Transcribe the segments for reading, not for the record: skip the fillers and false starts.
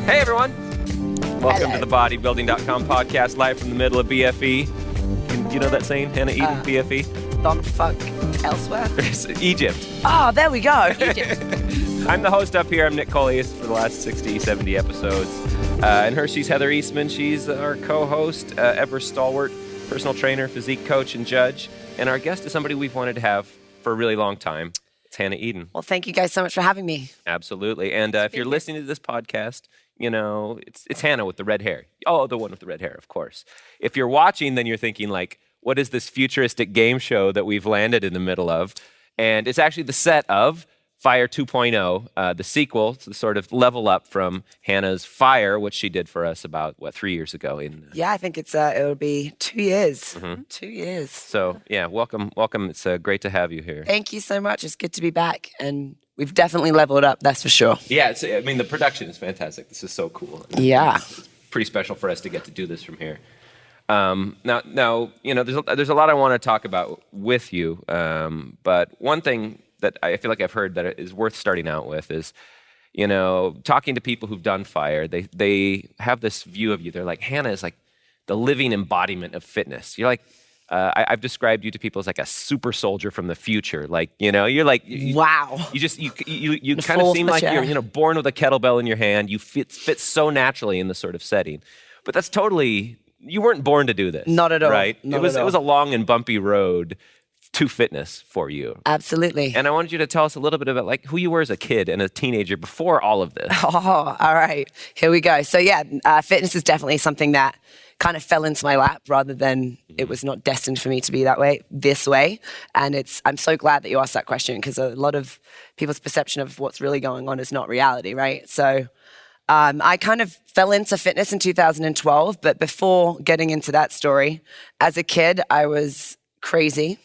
Hey, everyone. Welcome Hello. to the Bodybuilding.com podcast, live from the middle of BFE. You know that saying, Hannah Eden, BFE? Don't fuck elsewhere. Egypt. Oh, there we go. Egypt. I'm the host up here. I'm Nick Collius for the last 60, 70 episodes. And she's Heather Eastman. She's our co-host, ever stalwart personal trainer, physique coach, and judge. And our guest is somebody we've wanted to have for a really long time. It's Hannah Eden. Well, thank you guys so much for having me. Absolutely. And if you're listening to this podcast, you know, it's Hannah with the red hair. Oh, the one with the red hair, of course. If you're watching, then you're thinking, like, what is this futuristic game show that we've landed in the middle of? And it's actually the set of Fire 2.0, the sequel, to sort of level up from Hannah's Fire, which she did for us about, 3 years ago? Yeah, I think it'll be 2 years. Mm-hmm. 2 years. So, yeah, welcome. It's great to have you here. Thank you so much. It's good to be back. And we've definitely leveled up, that's for sure. Yeah, the production is fantastic. This is so cool. Yeah. It's pretty special for us to get to do this from here. Now, you know, there's a lot I want to talk about with you, but one thing that I feel like I've heard that is worth starting out with is, you know, talking to people who've done Fire, they have this view of you. They're like, Hannah is like the living embodiment of fitness. You're like, I've described you to people as like a super soldier from the future. Like, you know, you're like, wow. You kind of seem like you're, you know, born with a kettlebell in your hand. You fit so naturally in this sort of setting, but that's totally, you weren't born to do this. Not at all. Right? Not it was at all. It was a long and bumpy road to fitness for you. Absolutely. And I wanted you to tell us a little bit about like who you were as a kid and a teenager before all of this. Oh, all right. Here we go. So yeah, fitness is definitely something that kind of fell into my lap rather than it was not destined for me to be this way. And I'm so glad that you asked that question because a lot of people's perception of what's really going on is not reality, right? So I kind of fell into fitness in 2012, but before getting into that story, as a kid, I was crazy.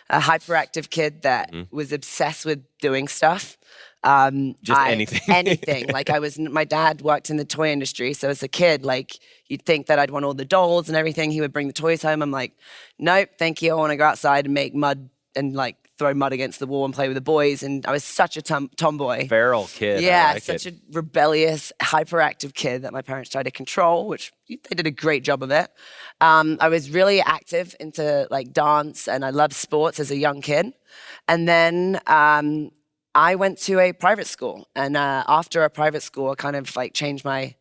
A hyperactive kid that was obsessed with doing stuff. Anything. Anything. Like my dad worked in the toy industry. So as a kid, like you'd think that I'd want all the dolls and everything. He would bring the toys home. I'm like, nope, thank you. I want to go outside and make mud and like throw mud against the wall and play with the boys. And I was such a tomboy. Feral kid. Yeah, such a rebellious, hyperactive kid that my parents tried to control, which they did a great job of it. I was really active into like dance and I loved sports as a young kid. And then I went to a private school. And after a private school, I kind of like changed my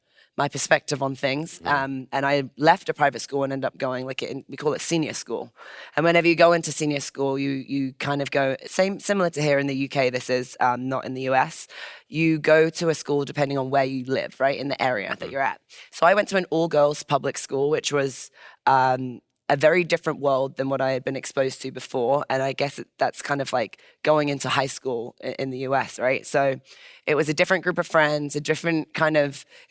perspective on things. And I left a private school and ended up going we call it senior school. And whenever you go into senior school, you kind of go, similar to here in the UK, this is not in the US. You go to a school depending on where you live, right, in the area that you're at. So I went to an all-girls public school, which was a very different world than what I had been exposed to before. And I guess that's kind of like going into high school in the US, right? So it was a different group of friends, it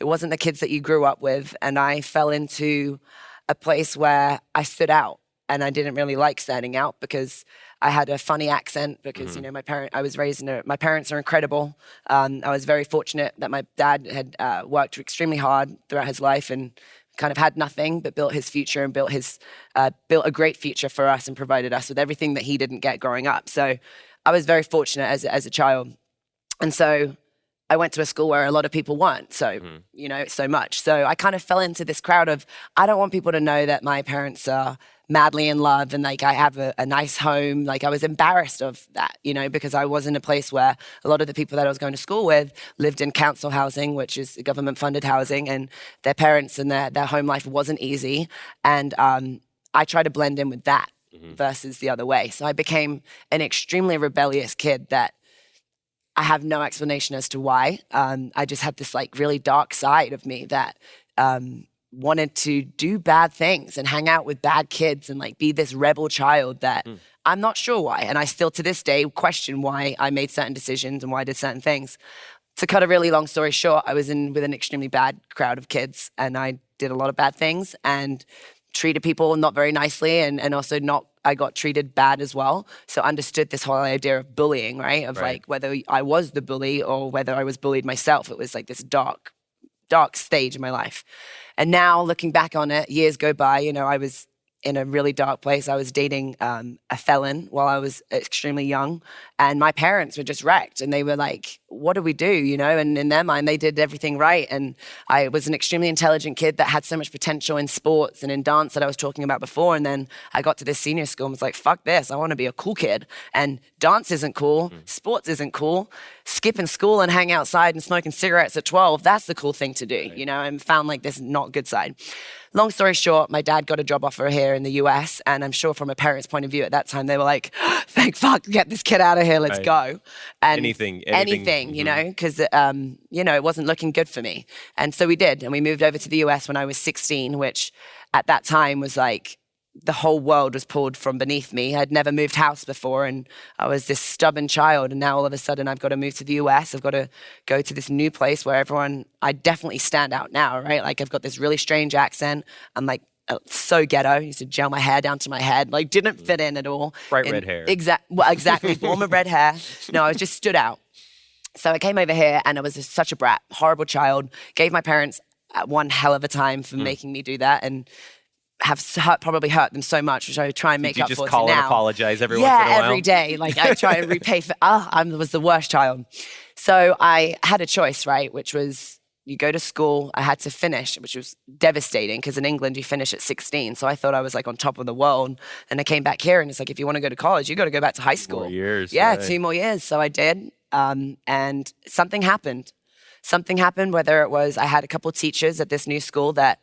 wasn't the kids that you grew up with. And I fell into a place where I stood out and I didn't really like standing out because I had a funny accent because, you know, my parents are incredible. I was very fortunate that my dad had worked extremely hard throughout his life and kind of had nothing, but built his future and built a great future for us and provided us with everything that he didn't get growing up. So I was very fortunate as a child. And so I went to a school where a lot of people weren't, so, you know, so much. So I kind of fell into this crowd of, I don't want people to know that my parents are madly in love and like I have a nice home. Like I was embarrassed of that, you know, because I was in a place where a lot of the people that I was going to school with lived in council housing, which is government funded housing, and their parents and their home life wasn't easy. And I tried to blend in with that versus the other way. So I became an extremely rebellious kid that I have no explanation as to why. I just had this like really dark side of me that wanted to do bad things and hang out with bad kids and like be this rebel child that I'm not sure why. And I still to this day question why I made certain decisions and why I did certain things. To cut a really long story short, I was with an extremely bad crowd of kids and I did a lot of bad things and treated people not very nicely and also I got treated bad as well. So understood this whole idea of bullying, right? Like whether I was the bully or whether I was bullied myself. It was like this dark stage in my life. And now looking back on it, years go by, you know, I was in a really dark place. I was dating a felon while I was extremely young, and my parents were just wrecked. And they were like, what do we do, you know? And in their mind, they did everything right. And I was an extremely intelligent kid that had so much potential in sports and in dance that I was talking about before. And then I got to this senior school and was like, fuck this, I want to be a cool kid. And dance isn't cool, sports isn't cool, skipping school and hang outside and smoking cigarettes at 12, that's the cool thing to do, you know, and found like this not good side. Long story short, my dad got a job offer here in the US, and I'm sure from a parent's point of view at that time, they were like, thank fuck, get this kid out of here, let's go. And anything, you know, because, you know, it wasn't looking good for me. And so we did, and we moved over to the US when I was 16, which at that time was like, the whole world was pulled from beneath me. I'd never moved house before, and I was this stubborn child, and now all of a sudden I've got to move to the US. I've got to go to this new place where I definitely stand out now, right? Like I've got this really strange accent. I'm like so ghetto. I used to gel my hair down to my head, like didn't fit in at all. Bright red hair. Exactly, born with red hair. No, I just stood out. So I came over here and I was such a brat, horrible child, gave my parents one hell of a time for making me do that, and have probably hurt them so much, which I would try and make up for now. You just call and apologize every once in a while? Yeah, every day. Like I try and repay for, I was the worst child. So I had a choice, right? Which was you go to school, I had to finish, which was devastating because in England you finish at 16. So I thought I was like on top of the world. And I came back here and it's like, if you want to go to college, you got to go back to high school. 2 more years. Yeah, right. 2 more years. So I did. And something happened. Something happened, whether it was I had a couple of teachers at this new school that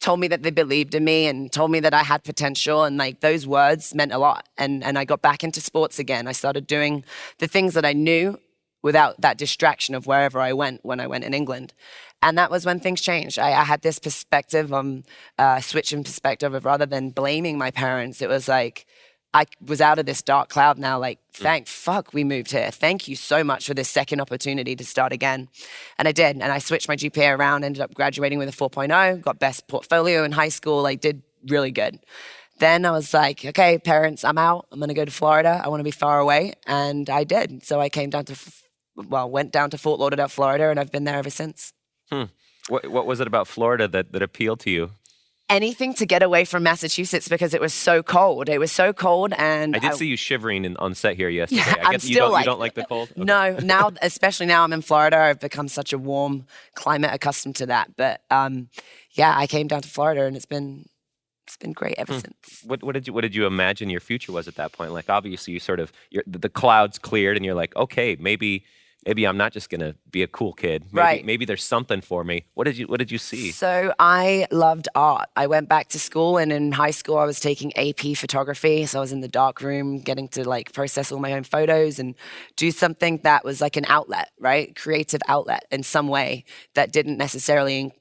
told me that they believed in me and told me that I had potential, and like those words meant a lot. And I got back into sports again. I started doing the things that I knew without that distraction of wherever I went when I went in England. And that was when things changed. I had this perspective, switch in perspective of rather than blaming my parents, it was like, I was out of this dark cloud now, like, thank fuck we moved here. Thank you so much for this second opportunity to start again. And I did. And I switched my GPA around, ended up graduating with a 4.0, got best portfolio in high school. I did really good. Then I was like, okay, parents, I'm out. I'm going to go to Florida. I want to be far away. And I did. So I came down to, went down to Fort Lauderdale, Florida, and I've been there ever since. What was it about Florida that appealed to you? Anything to get away from Massachusetts because it was so cold. It was so cold, and I did see you shivering on set here yesterday. Yeah, I guess you don't like the cold? Okay. No, now, especially now I'm in Florida, I've become such a warm climate, accustomed to that. But yeah, I came down to Florida, and it's been great ever since. What did you imagine your future was at that point? Like obviously you sort of the clouds cleared, and you're like, okay, maybe I'm not just gonna be a cool kid. Maybe there's something for me. What did you see? So I loved art. I went back to school, and in high school I was taking AP photography. So I was in the dark room getting to like process all my own photos and do something that was like an outlet, right? Creative outlet in some way that didn't necessarily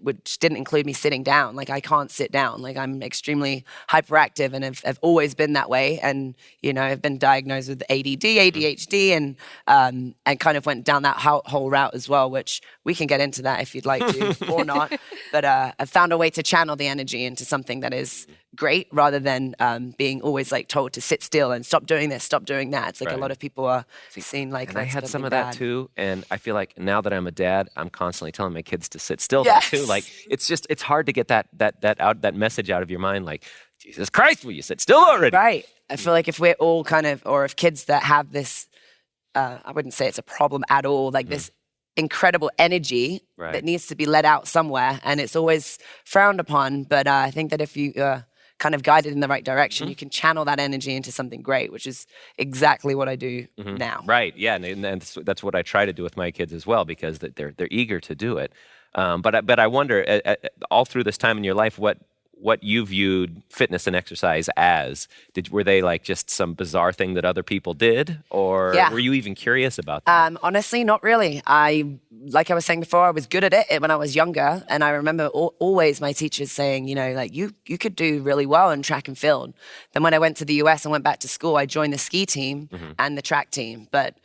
which didn't include me sitting down. Like I can't sit down. Like I'm extremely hyperactive and have always been that way. And, you know, I've been diagnosed with ADD, ADHD, and kind of went down that whole route as well, which we can get into that if you'd like to or not. But I found a way to channel the energy into something that is great rather than being always like told to sit still and stop doing this, stop doing that. It's like a lot of people are seen like. And I had some of that too, and I feel like now that I'm a dad, I'm constantly telling my kids to sit still too. Like it's hard to get that message out of your mind. Like, Jesus Christ, will you sit still already? Right. I feel like if we're all or if kids that have this. I wouldn't say it's a problem at all, like this incredible energy that needs to be let out somewhere, and it's always frowned upon. But I think that if you kind of guide it in the right direction, you can channel that energy into something great, which is exactly what I do now. Right, yeah, and that's what I try to do with my kids as well, because they're eager to do it. But I wonder, all through this time in your life, what you viewed fitness and exercise as. Were they like just some bizarre thing that other people did? Or were you even curious about that? Honestly, not really. Like I was saying before, I was good at it when I was younger. And I remember always my teachers saying, you know, like you could do really well in track and field. Then when I went to the US and went back to school, I joined the ski team and the track team. But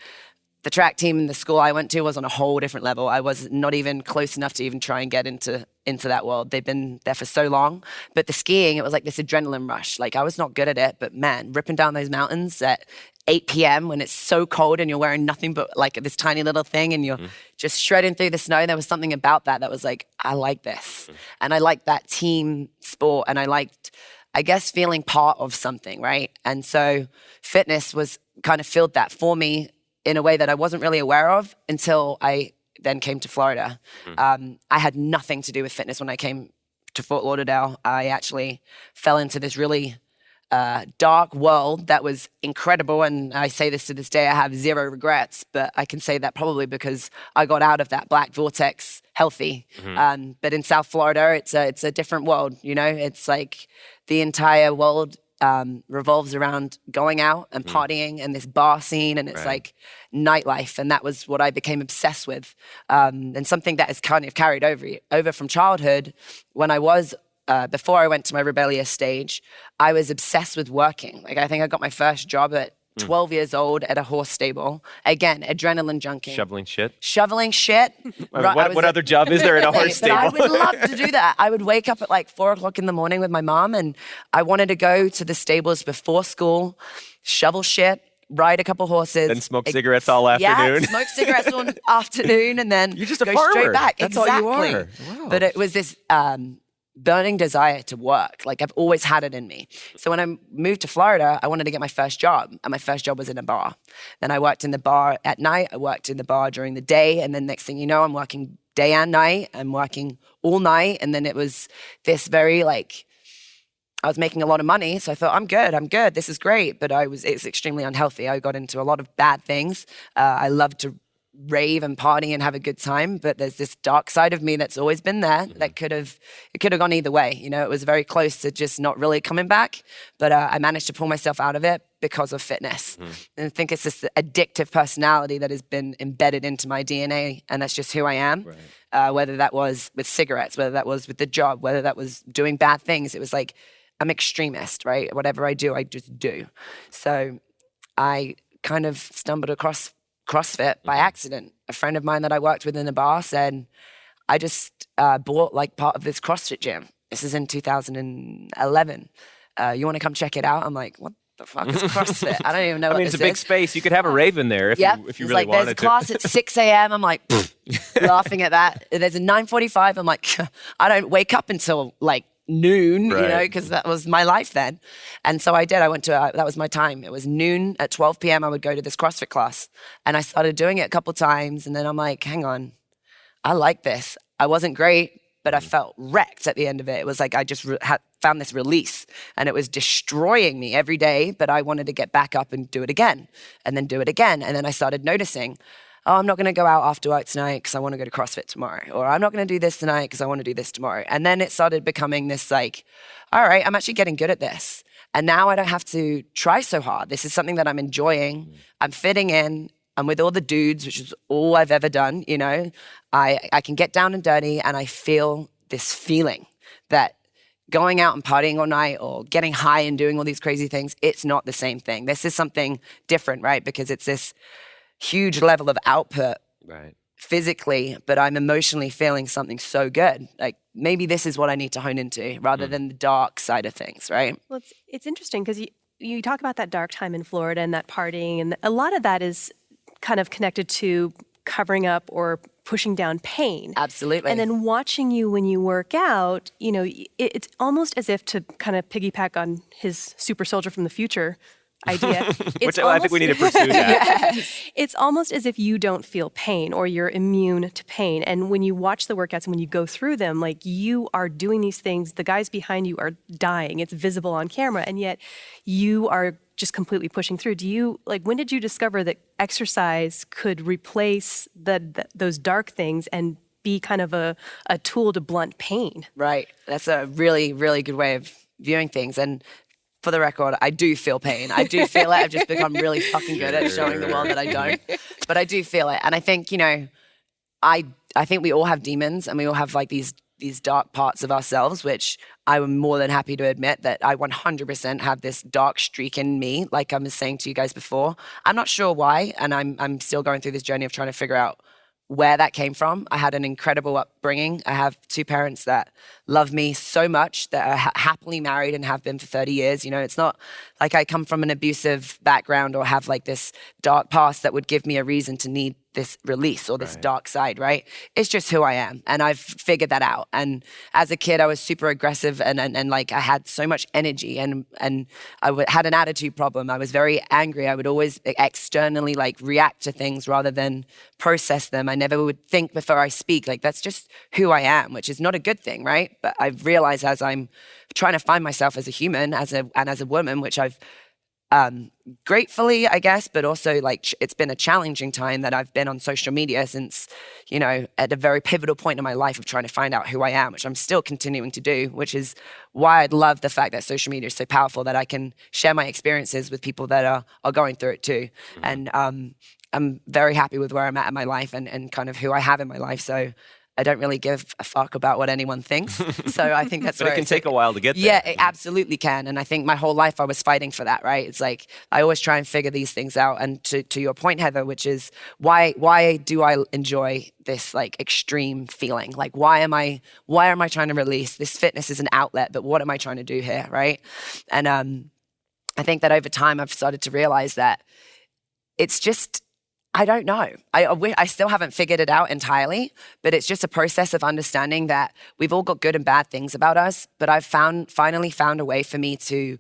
the track team in the school I went to was on a whole different level. I was not even close enough to even try and get into that world. They've been there for so long. But the skiing, it was like this adrenaline rush. Like I was not good at it, but man, ripping down those mountains at 8 p.m. when it's so cold and you're wearing nothing but like this tiny little thing and you're just shredding through the snow. There was something about that was like, I like this. And I liked that team sport, and I liked, I guess, feeling part of something, right? And so fitness was kind of filled that for me. in a way that I wasn't really aware of until I then came to Florida. I had nothing to do with fitness when I came to Fort Lauderdale. I actually fell into this really dark world that was incredible. And I say this to this day, I have zero regrets, but I can say that probably because I got out of that black vortex healthy. But in South Florida, it's a different world, you know? It's like the entire world revolves around going out and partying and this bar scene, and it's like nightlife. And that was what I became obsessed with. And something that is kind of carried over from childhood. When I was before I went to my rebellious stage, I was obsessed with working. Like, I think I got my first job at 12 years old at a horse stable. Again, adrenaline junkie. Shoveling shit? Shoveling shit. What other job is there at a horse stable? I would love to do that. I would wake up at like 4:00 in the morning with my mom, and I wanted to go to the stables before school, shovel shit, ride a couple horses. Then smoke cigarettes all afternoon. Yeah, smoke cigarettes all afternoon, and then You're just a go farmer. straight back. That's exactly. all you are. Wow. But it was this burning desire to work. Like, I've always had it in me. So when I moved to Florida, I wanted to get my first job, and my first job was in a bar. Then I worked in the bar at night. I worked in the bar during the day, and then next thing you know, I'm working day and night. I'm working all night, and then it was this very like, I was making a lot of money, so I thought, I'm good, this is great. But it's extremely unhealthy. I got into a lot of bad things. I love to rave and party and have a good time, but there's this dark side of me that's always been there that could have gone either way. You know, it was very close to just not really coming back, but I managed to pull myself out of it because of fitness. And I think it's this addictive personality that has been embedded into my DNA, and that's just who I am. Whether that was with cigarettes, whether that was with the job, whether that was doing bad things, it was like, I'm extremist, right? Whatever I do, I just do. So I kind of stumbled across CrossFit by accident. A friend of mine that I worked with in the bar said, I just bought like part of this CrossFit gym. This is in 2011. You want to come check it out? I'm like, what the fuck is CrossFit? I don't even know what this is. It's a big space. You could have a rave in there if you really like, wanted there's a class at 6 a.m. I'm like, laughing at that. There's a 9:45. I'm like, I don't wake up until like noon, you know, because that was my life then. And so I did. I went to, that was my time. It was noon. At 12 p.m. I would go to this CrossFit class. And I started doing it a couple times. And then I'm like, hang on, I like this. I wasn't great, but I felt wrecked at the end of it. It was like I just found this release, and it was destroying me every day. But I wanted to get back up and do it again, and then do it again. And then I started noticing, oh, I'm not going to go out after work tonight because I want to go to CrossFit tomorrow. Or I'm not going to do this tonight because I want to do this tomorrow. And then it started becoming this like, all right, I'm actually getting good at this. And now I don't have to try so hard. This is something that I'm enjoying. I'm fitting in. I'm with all the dudes, which is all I've ever done. You know, I can get down and dirty, and I feel this feeling that going out and partying all night or getting high and doing all these crazy things, it's not the same thing. This is something different, right? Because it's this huge level of output physically, but I'm emotionally feeling something so good. Like, maybe this is what I need to hone into rather than the dark side of things, right? Well, it's interesting because you talk about that dark time in Florida and that partying, and a lot of that is kind of connected to covering up or pushing down pain. Absolutely. And then watching you when you work out, you know, it's almost as if, to kind of piggyback on his super soldier from the future idea. Which I think we need to pursue that. It's almost as if you don't feel pain, or you're immune to pain. And when you watch the workouts and when you go through them, like, you are doing these things, the guys behind you are dying. It's visible on camera, and yet you are just completely pushing through. When did you discover that exercise could replace those dark things and be kind of a tool to blunt pain? Right. That's a really, really good way of viewing things. And for the record, I do feel pain. I do feel it. I've just become really fucking good at showing the world that I don't. But I do feel it. And I think, you know, I think we all have demons, and we all have like these dark parts of ourselves, which I am more than happy to admit that I 100% have this dark streak in me, like I was saying to you guys before. I'm not sure why, and I'm still going through this journey of trying to figure out where that came from. I had an incredible upbringing. I have two parents that love me so much, that are happily married and have been for 30 years. You know, it's not like I come from an abusive background or have like this dark past that would give me a reason to need this release or this dark side, right? It's just who I am. And I've figured that out. And as a kid, I was super aggressive and like I had so much energy and had an attitude problem. I was very angry. I would always externally like react to things rather than process them. I never would think before I speak. Like that's just who I am, which is not a good thing, right? But I've realized as I'm trying to find myself as a human, as a woman, which I've gratefully, I guess, but also like it's been a challenging time that I've been on social media since, you know, at a very pivotal point in my life of trying to find out who I am, which I'm still continuing to do, which is why I love the fact that social media is so powerful that I can share my experiences with people that are going through it too. And I'm very happy with where I'm at in my life and kind of who I have in my life. So I don't really give a fuck about what anyone thinks. So I think that's But where it can take a while to get there. Yeah, it absolutely can. And I think my whole life I was fighting for that, right? It's like I always try and figure these things out. And to your point, Heather, which is why do I enjoy this like extreme feeling? Like why am I trying to release? This fitness is an outlet, but what am I trying to do here, right? And I think that over time I've started to realize that it's just I don't know. I still haven't figured it out entirely, but it's just a process of understanding that we've all got good and bad things about us, but I've finally found a way for me to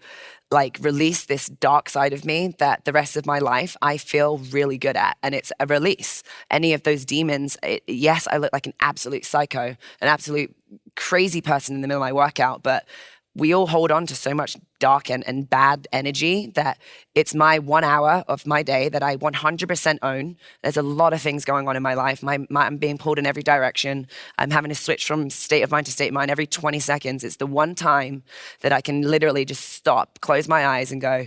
like release this dark side of me that the rest of my life I feel really good at. And it's a release. Any of those demons, yes, I look like an absolute psycho, an absolute crazy person in the middle of my workout, but we all hold on to so much dark and bad energy that it's my 1 hour of my day that I 100% own. There's a lot of things going on in my life. I'm being pulled in every direction. I'm having to switch from state of mind to state of mind every 20 seconds. It's the one time that I can literally just stop, close my eyes and go,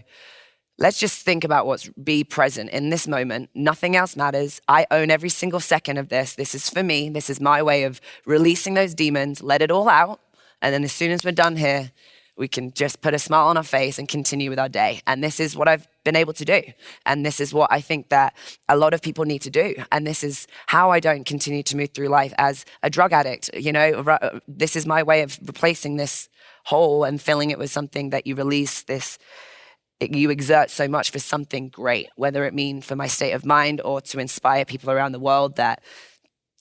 let's just think about be present in this moment. Nothing else matters. I own every single second of this. This is for me. This is my way of releasing those demons, let it all out. And then as soon as we're done here, we can just put a smile on our face and continue with our day. And this is what I've been able to do. And this is what I think that a lot of people need to do. And this is how I don't continue to move through life as a drug addict. You know, this is my way of replacing this hole and filling it with something that you release you exert so much for something great, whether it mean for my state of mind or to inspire people around the world that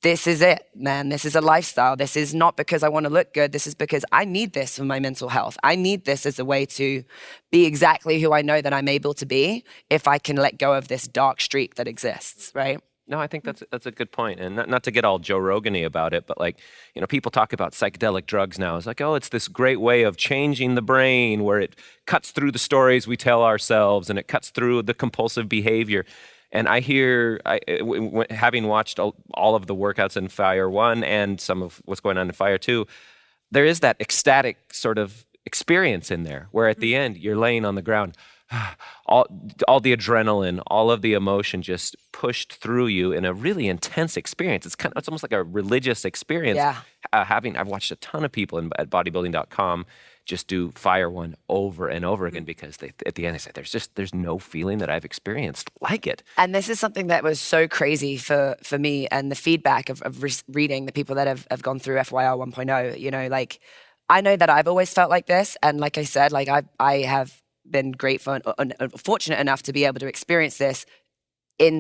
this is it, man. This is a lifestyle. This is not because I want to look good. This is because I need this for my mental health. I need this as a way to be exactly who I know that I'm able to be if I can let go of this dark streak that exists, right? No, I think that's a good point. And not to get all Joe Rogan-y about it, but like, you know, people talk about psychedelic drugs now. It's like, oh, it's this great way of changing the brain where it cuts through the stories we tell ourselves and it cuts through the compulsive behavior. And I hear, having watched all of the workouts in Fire 1 and some of what's going on in Fire 2, there is that ecstatic sort of experience in there where at the end you're laying on the ground, all the adrenaline, all of the emotion just pushed through you in a really intense experience. It's almost like a religious experience. Yeah. I've watched a ton of people at Bodybuilding.com just do Fire 1 over and over again because at the end they say there's no feeling that I've experienced like it. And this is something that was so crazy for me, and the feedback of reading the people that have gone through FYR 1.0, you know, like I know that I've always felt like this. And like I said, like I have been grateful and fortunate enough to be able to experience this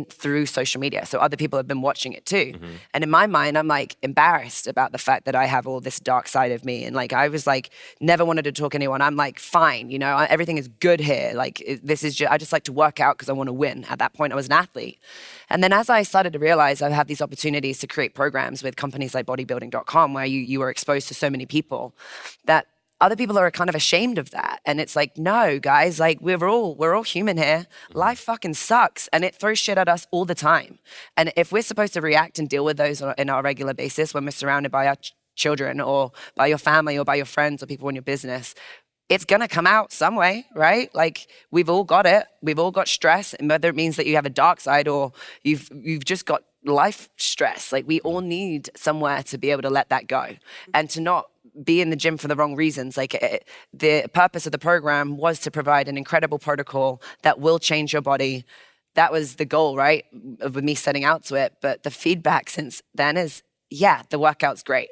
through social media. So other people have been watching it too. Mm-hmm. And in my mind, I'm like embarrassed about the fact that I have all this dark side of me. And like, I was like, never wanted to talk to anyone. I'm like, fine, you know, everything is good here. Like I just like to work out because I want to win. At that point, I was an athlete. And then as I started to realize I've had these opportunities to create programs with companies like Bodybuilding.com, where you are exposed to so many people, that other people are kind of ashamed of that. And it's like, no, guys, like we're all human here. Life fucking sucks. And it throws shit at us all the time. And if we're supposed to react and deal with those in our regular basis when we're surrounded by our children or by your family or by your friends or people in your business, it's going to come out some way, right? Like we've all got it. We've all got stress. And whether it means that you have a dark side or you've just got life stress, like we all need somewhere to be able to let that go and to not be in the gym for the wrong reasons. Like the purpose of the program was to provide an incredible protocol that will change your body. That was the goal, right? With me setting out to it. But the feedback since then is, yeah, the workout's great.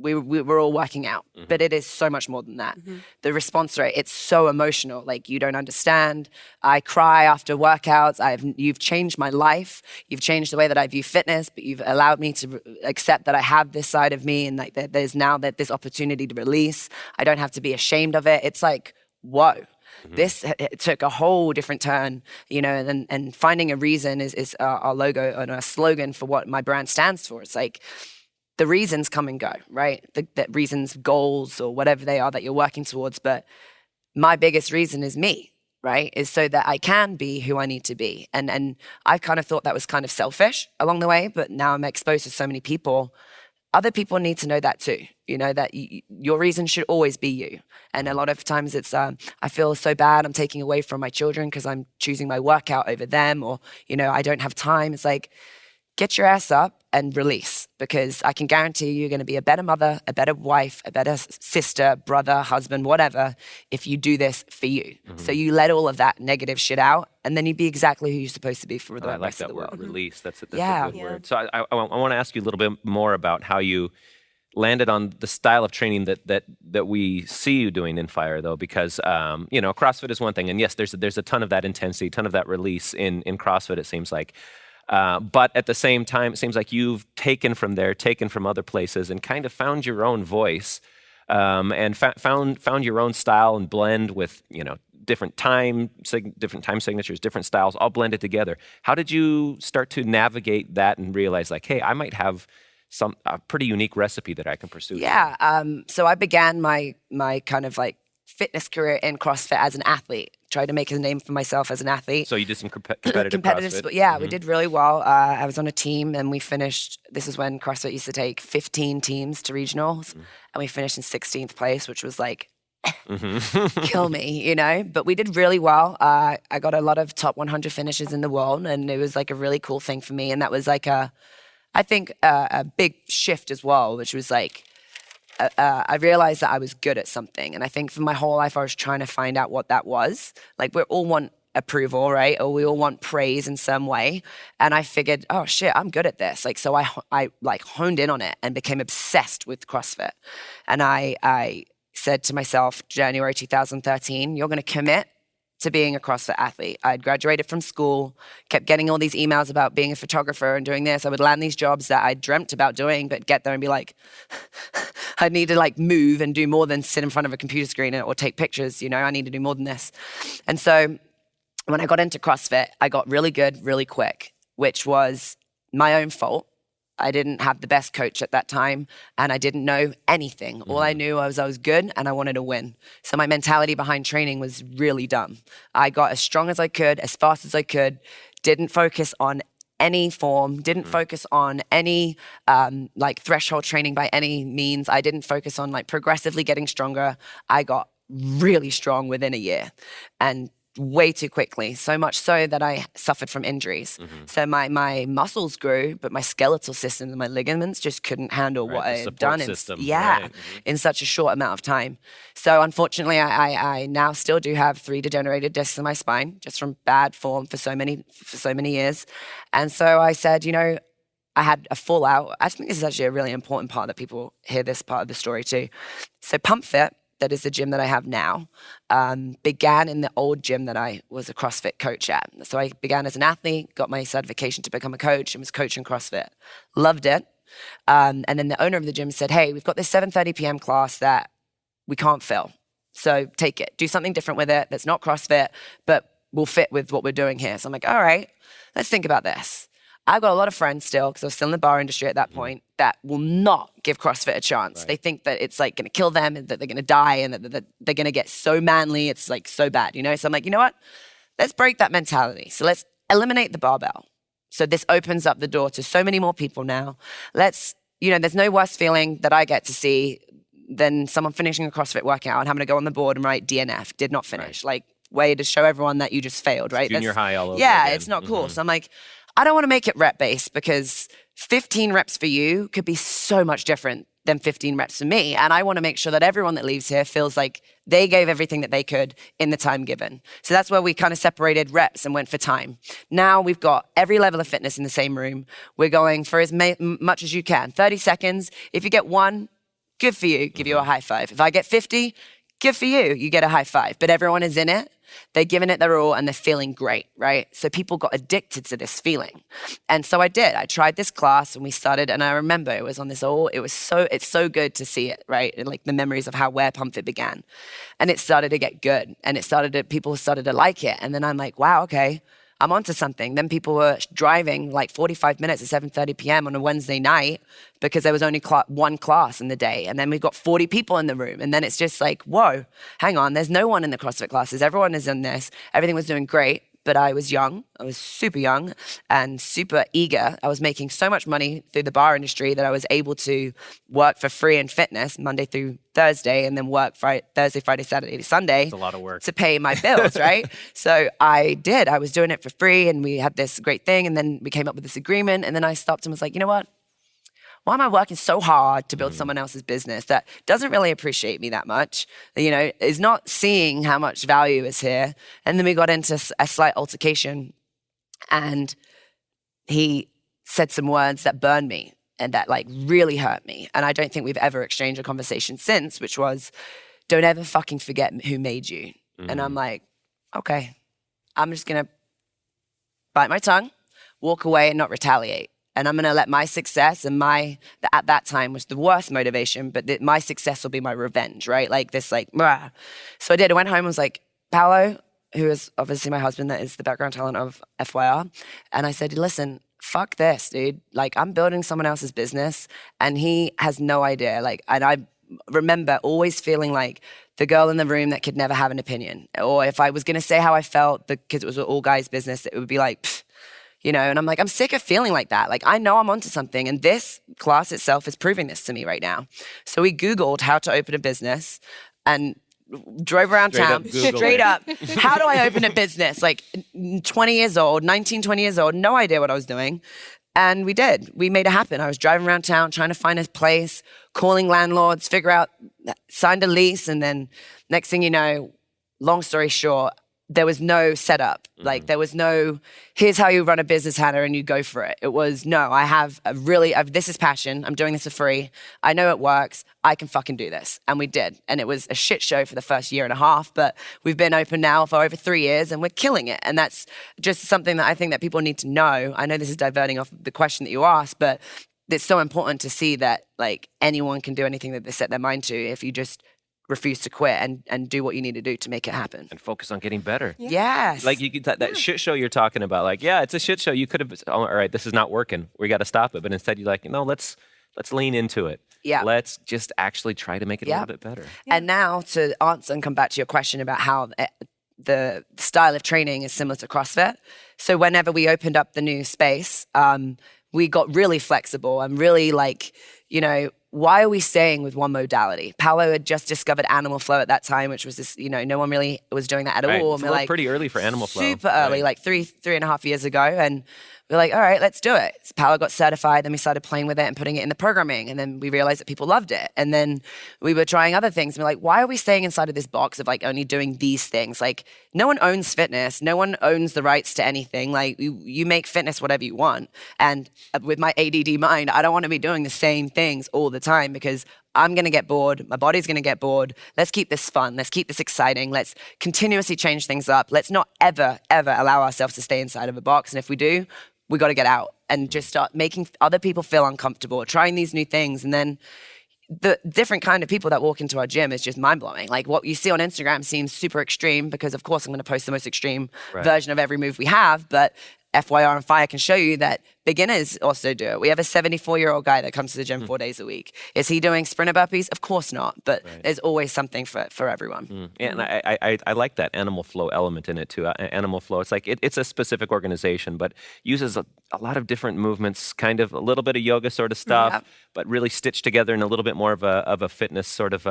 we were all working out, but it is so much more than that. The response rate, it's so emotional. Like, you don't understand. I cry after workouts. You've changed my life. You've changed the way that I view fitness, but you've allowed me to accept that I have this side of me, and like there's now this opportunity to release. I don't have to be ashamed of it. It's like, whoa. It took a whole different turn, and finding a reason is our logo and our slogan for what my brand stands for. It's like, the reasons come and go, right? The reasons, goals, or whatever they are that you're working towards. But my biggest reason is me, right? Is so that I can be who I need to be. And I kind of thought that was kind of selfish along the way, but now I'm exposed to so many people. Other people need to know that too, that your reason should always be you. And a lot of times it's, I feel so bad I'm taking away from my children because I'm choosing my workout over them, or, I don't have time. It's like, get your ass up and release, because I can guarantee you're going to be a better mother, a better wife, a better sister, brother, husband, whatever, if you do this for you. So you let all of that negative shit out, and then you be exactly who you're supposed to be for the rest of the world. I like that word, release. That's a good word. Yeah. So I want to ask you a little bit more about how you landed on the style of training that we see you doing in Fire, though, because CrossFit is one thing, and yes, there's a ton of that intensity, ton of that release in CrossFit, it seems like. But at the same time, it seems like you've taken from other places, and kind of found your own voice, and found your own style and blend with different time signatures, different styles, all blended together. How did you start to navigate that and realize, like, hey, I might have a pretty unique recipe that I can pursue? Yeah. So I began my kind of like fitness career in CrossFit as an athlete. Tried to make a name for myself as an athlete. So you did some competitive CrossFit? Sport. Yeah, we did really well. I was on a team, and we finished, this is when CrossFit used to take 15 teams to regionals, and we finished in 16th place, which was like, kill me, But we did really well. I got a lot of top 100 finishes in the world, and it was like a really cool thing for me. And that was like I think a big shift as well, which was like, I realized that I was good at something. And I think for my whole life, I was trying to find out what that was. Like, we all want approval, right? Or we all want praise in some way. And I figured, oh shit, I'm good at this. Like, so I like honed in on it and became obsessed with CrossFit. And I said to myself, January 2013, you're going to commit to being a CrossFit athlete. I'd graduated from school, kept getting all these emails about being a photographer and doing this. I would land these jobs that I dreamt about doing, but get there and be like, I need to like move and do more than sit in front of a computer screen or take pictures. I need to do more than this. And so when I got into CrossFit, I got really good really quick, which was my own fault. I didn't have the best coach at that time, and I didn't know anything. All I knew was I was good and I wanted to win. So my mentality behind training was really dumb. I got as strong as I could, as fast as I could, didn't focus on any form, didn't focus on any like threshold training by any means. I didn't focus on like progressively getting stronger. I got really strong within a year, and way too quickly, so much so that I suffered from injuries. So my muscles grew, but my skeletal system and my ligaments just couldn't handle what I had done in such a short amount of time. So unfortunately, I now still do have 3 degenerated discs in my spine, just from bad form for so many years. And so I said, I had a fallout. I think this is actually a really important part that people hear this part of the story too. So Pump Fit, that is the gym that I have now, began in the old gym that I was a CrossFit coach at. So I began as an athlete, got my certification to become a coach, and was coaching CrossFit. Loved it. And then the owner of the gym said, hey, we've got this 7:30 p.m. class that we can't fill. So take it. Do something different with it that's not CrossFit, but will fit with what we're doing here. So I'm like, all right, let's think about this. I've got a lot of friends still, because I was still in the bar industry at that point, that will not give CrossFit a chance. Right. They think that it's like going to kill them, and that they're going to die, and that they're going to get so manly. It's like so bad, So I'm like, you know what? Let's break that mentality. So let's eliminate the barbell. So this opens up the door to so many more people now. There's no worse feeling that I get to see than someone finishing a CrossFit workout and having to go on the board and write DNF, did not finish. Right. Like, way to show everyone that you just failed, right? Junior high all over Yeah, again. It's not cool. So I'm like, I don't want to make it rep-based, because 15 reps for you could be so much different than 15 reps for me. And I want to make sure that everyone that leaves here feels like they gave everything that they could in the time given. So that's where we kind of separated reps and went for time. Now we've got every level of fitness in the same room. We're going for as much as you can. 30 seconds. If you get one, good for you, give you a high five. If I get 50, good for you, you get a high five. But everyone is in it. They're giving it their all and they're feeling great, right? So people got addicted to this feeling. And so I did. I tried this class and we started, and I remember it was on this it's so good to see it, right? And like the memories of where Pump Fit began. And it started to get good and people started to like it. And then I'm like, wow, okay, I'm onto something. Then people were driving like 45 minutes at 7:30 p.m. on a Wednesday night because there was only one class in the day. And then we've got 40 people in the room. And then it's just like, whoa, hang on, there's no one in the CrossFit classes. Everyone is in this. Everything was doing great. But I was young. I was super young and super eager. I was making so much money through the bar industry that I was able to work for free in fitness Monday through Thursday and then work Thursday, Friday, Saturday, Sunday. That's a lot of work. To pay my bills, right? So I did. I was doing it for free and we had this great thing. And then we came up with this agreement. And then I stopped and was like, you know what? Why am I working so hard to build someone else's business that doesn't really appreciate me that much, is not seeing how much value is here? And then we got into a slight altercation and he said some words that burned me and that like really hurt me. And I don't think we've ever exchanged a conversation since, which was, don't ever fucking forget who made you. And I'm like, okay, I'm just going to bite my tongue, walk away and not retaliate. And I'm going to let my success and at that time was the worst motivation, but my success will be my revenge, right? Like this, rah. So I did. I went home and was like, Paolo, who is obviously my husband, that is the background talent of FYR. And I said, listen, fuck this, dude. Like, I'm building someone else's business and he has no idea. Like, and I remember always feeling like the girl in the room that could never have an opinion. Or if I was going to say how I felt, because it was an all guys business, it would be like, pfft. And I'm like, I'm sick of feeling like that. Like, I know I'm onto something. And this class itself is proving this to me right now. So we Googled how to open a business and drove around town. Straight up. How do I open a business? Like 20 years old, 19, 20 years old, no idea what I was doing. And we did. We made it happen. I was driving around town trying to find a place, calling landlords, signed a lease. And then next thing you know, long story short, there was no setup. Like there was no, here's how you run a business, Hannah, and you go for it. It was, no, this is passion. I'm doing this for free. I know it works. I can fucking do this. And we did. And it was a shit show for the first year and a half, but we've been open now for over 3 years and we're killing it. And that's just something that I think that people need to know. I know this is diverting off the question that you asked, but it's so important to see that like anyone can do anything that they set their mind to if you just refuse to quit and do what you need to do to make it happen. And focus on getting better. Yeah. Yes. Like that shit show you're talking about, like, yeah, it's a shit show. You could have, all right, this is not working. We got to stop it. But instead you're like, let's lean into it. Yeah. Let's just actually try to make it a little bit better. Yeah. And now to answer and come back to your question about how the style of training is similar to CrossFit. So whenever we opened up the new space, we got really flexible and really like, why are we staying with one modality? Paolo had just discovered Animal Flow at that time, which was this, no one really was doing that at all. It's like pretty early for Animal Flow. Super early, like three and a half years ago. And we're like, all right, let's do it. So Paolo got certified, then we started playing with it and putting it in the programming. And then we realized that people loved it. And then we were trying other things. And we're like, why are we staying inside of this box of like only doing these things? Like no one owns fitness. No one owns the rights to anything. Like you make fitness whatever you want. And with my ADD mind, I don't want to be doing the same things all the time because I'm going to get bored. My body's going to get bored. Let's keep this fun. Let's keep this exciting. Let's continuously change things up. Let's not ever, ever allow ourselves to stay inside of a box. And if we do, we got to get out and just start making other people feel uncomfortable, trying these new things. And then the different kind of people that walk into our gym is just mind-blowing. Like what you see on Instagram seems super extreme because of course I'm going to post the most extreme version of every move we have, but FYR and Fire can show you that beginners also do it. We have a 74-year-old guy that comes to the gym 4 days a week. Is he doing sprinter burpees? Of course not, but there's always something for everyone. Yeah, and I like that Animal Flow element in it too. Animal Flow, it's like it's a specific organization, but uses a lot of different movements, kind of a little bit of yoga sort of stuff, but really stitched together in a little bit more of a fitness sort of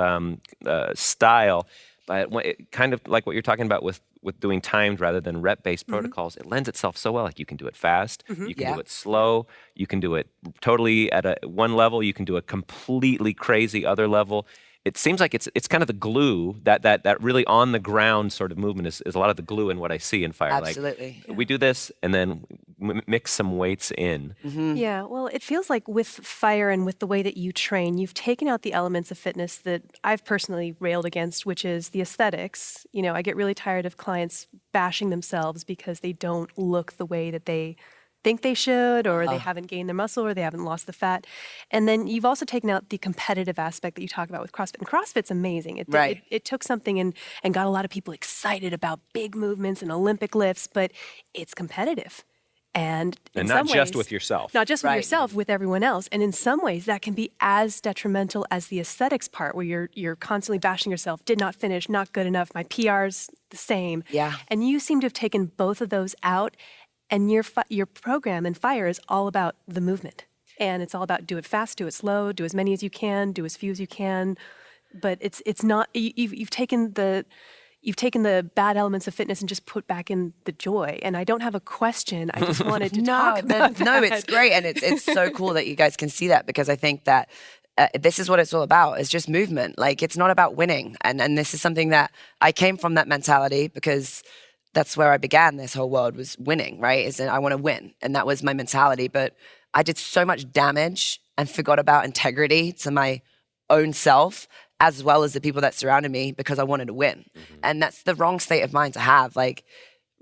style. But kind of like what you're talking about with doing timed rather than rep-based protocols, it lends itself so well. Like you can do it fast, you can do it slow, you can do it totally at one level, you can do a completely crazy other level. it seems like it's kind of the glue that really on the ground sort of movement is a lot of the glue in what I see in fire. Absolutely. Like we do this and then mix some weights in. Yeah, well, it feels like with fire and with the way that you train, you've taken out the elements of fitness that I've personally railed against, which is the aesthetics. You know, I get really tired of clients bashing themselves because they don't look the way that they think they should, or they haven't gained their muscle, or they haven't lost the fat. And then you've also taken out the competitive aspect that you talk about with CrossFit. And CrossFit's amazing. It took something and got a lot of people excited about big movements and Olympic lifts, but it's competitive. And not just with yourself. Not just with yourself, with everyone else. And in some ways, that can be as detrimental as the aesthetics part, where you're constantly bashing yourself, did not finish, not good enough, my PR's the same. Yeah. And you seem to have taken both of those out. And your program in fire is all about the movement. And it's all about do it fast, do it slow, do as many as you can, do as few as you can. But it's not, you've taken the bad elements of fitness and just put back in the joy. And I don't have a question. I just wanted to talk about that. No, it's great. And it's so cool that you guys can see that, because I think that this is what it's all about. It's just movement. Like, it's not about winning. And this is something that I came from, that mentality, because that's where I began. This whole world was winning, right? Is I want to win. And that was my mentality. But I did so much damage and forgot about integrity to my own self, as well as the people that surrounded me, because I wanted to win. And that's the wrong state of mind to have. Like,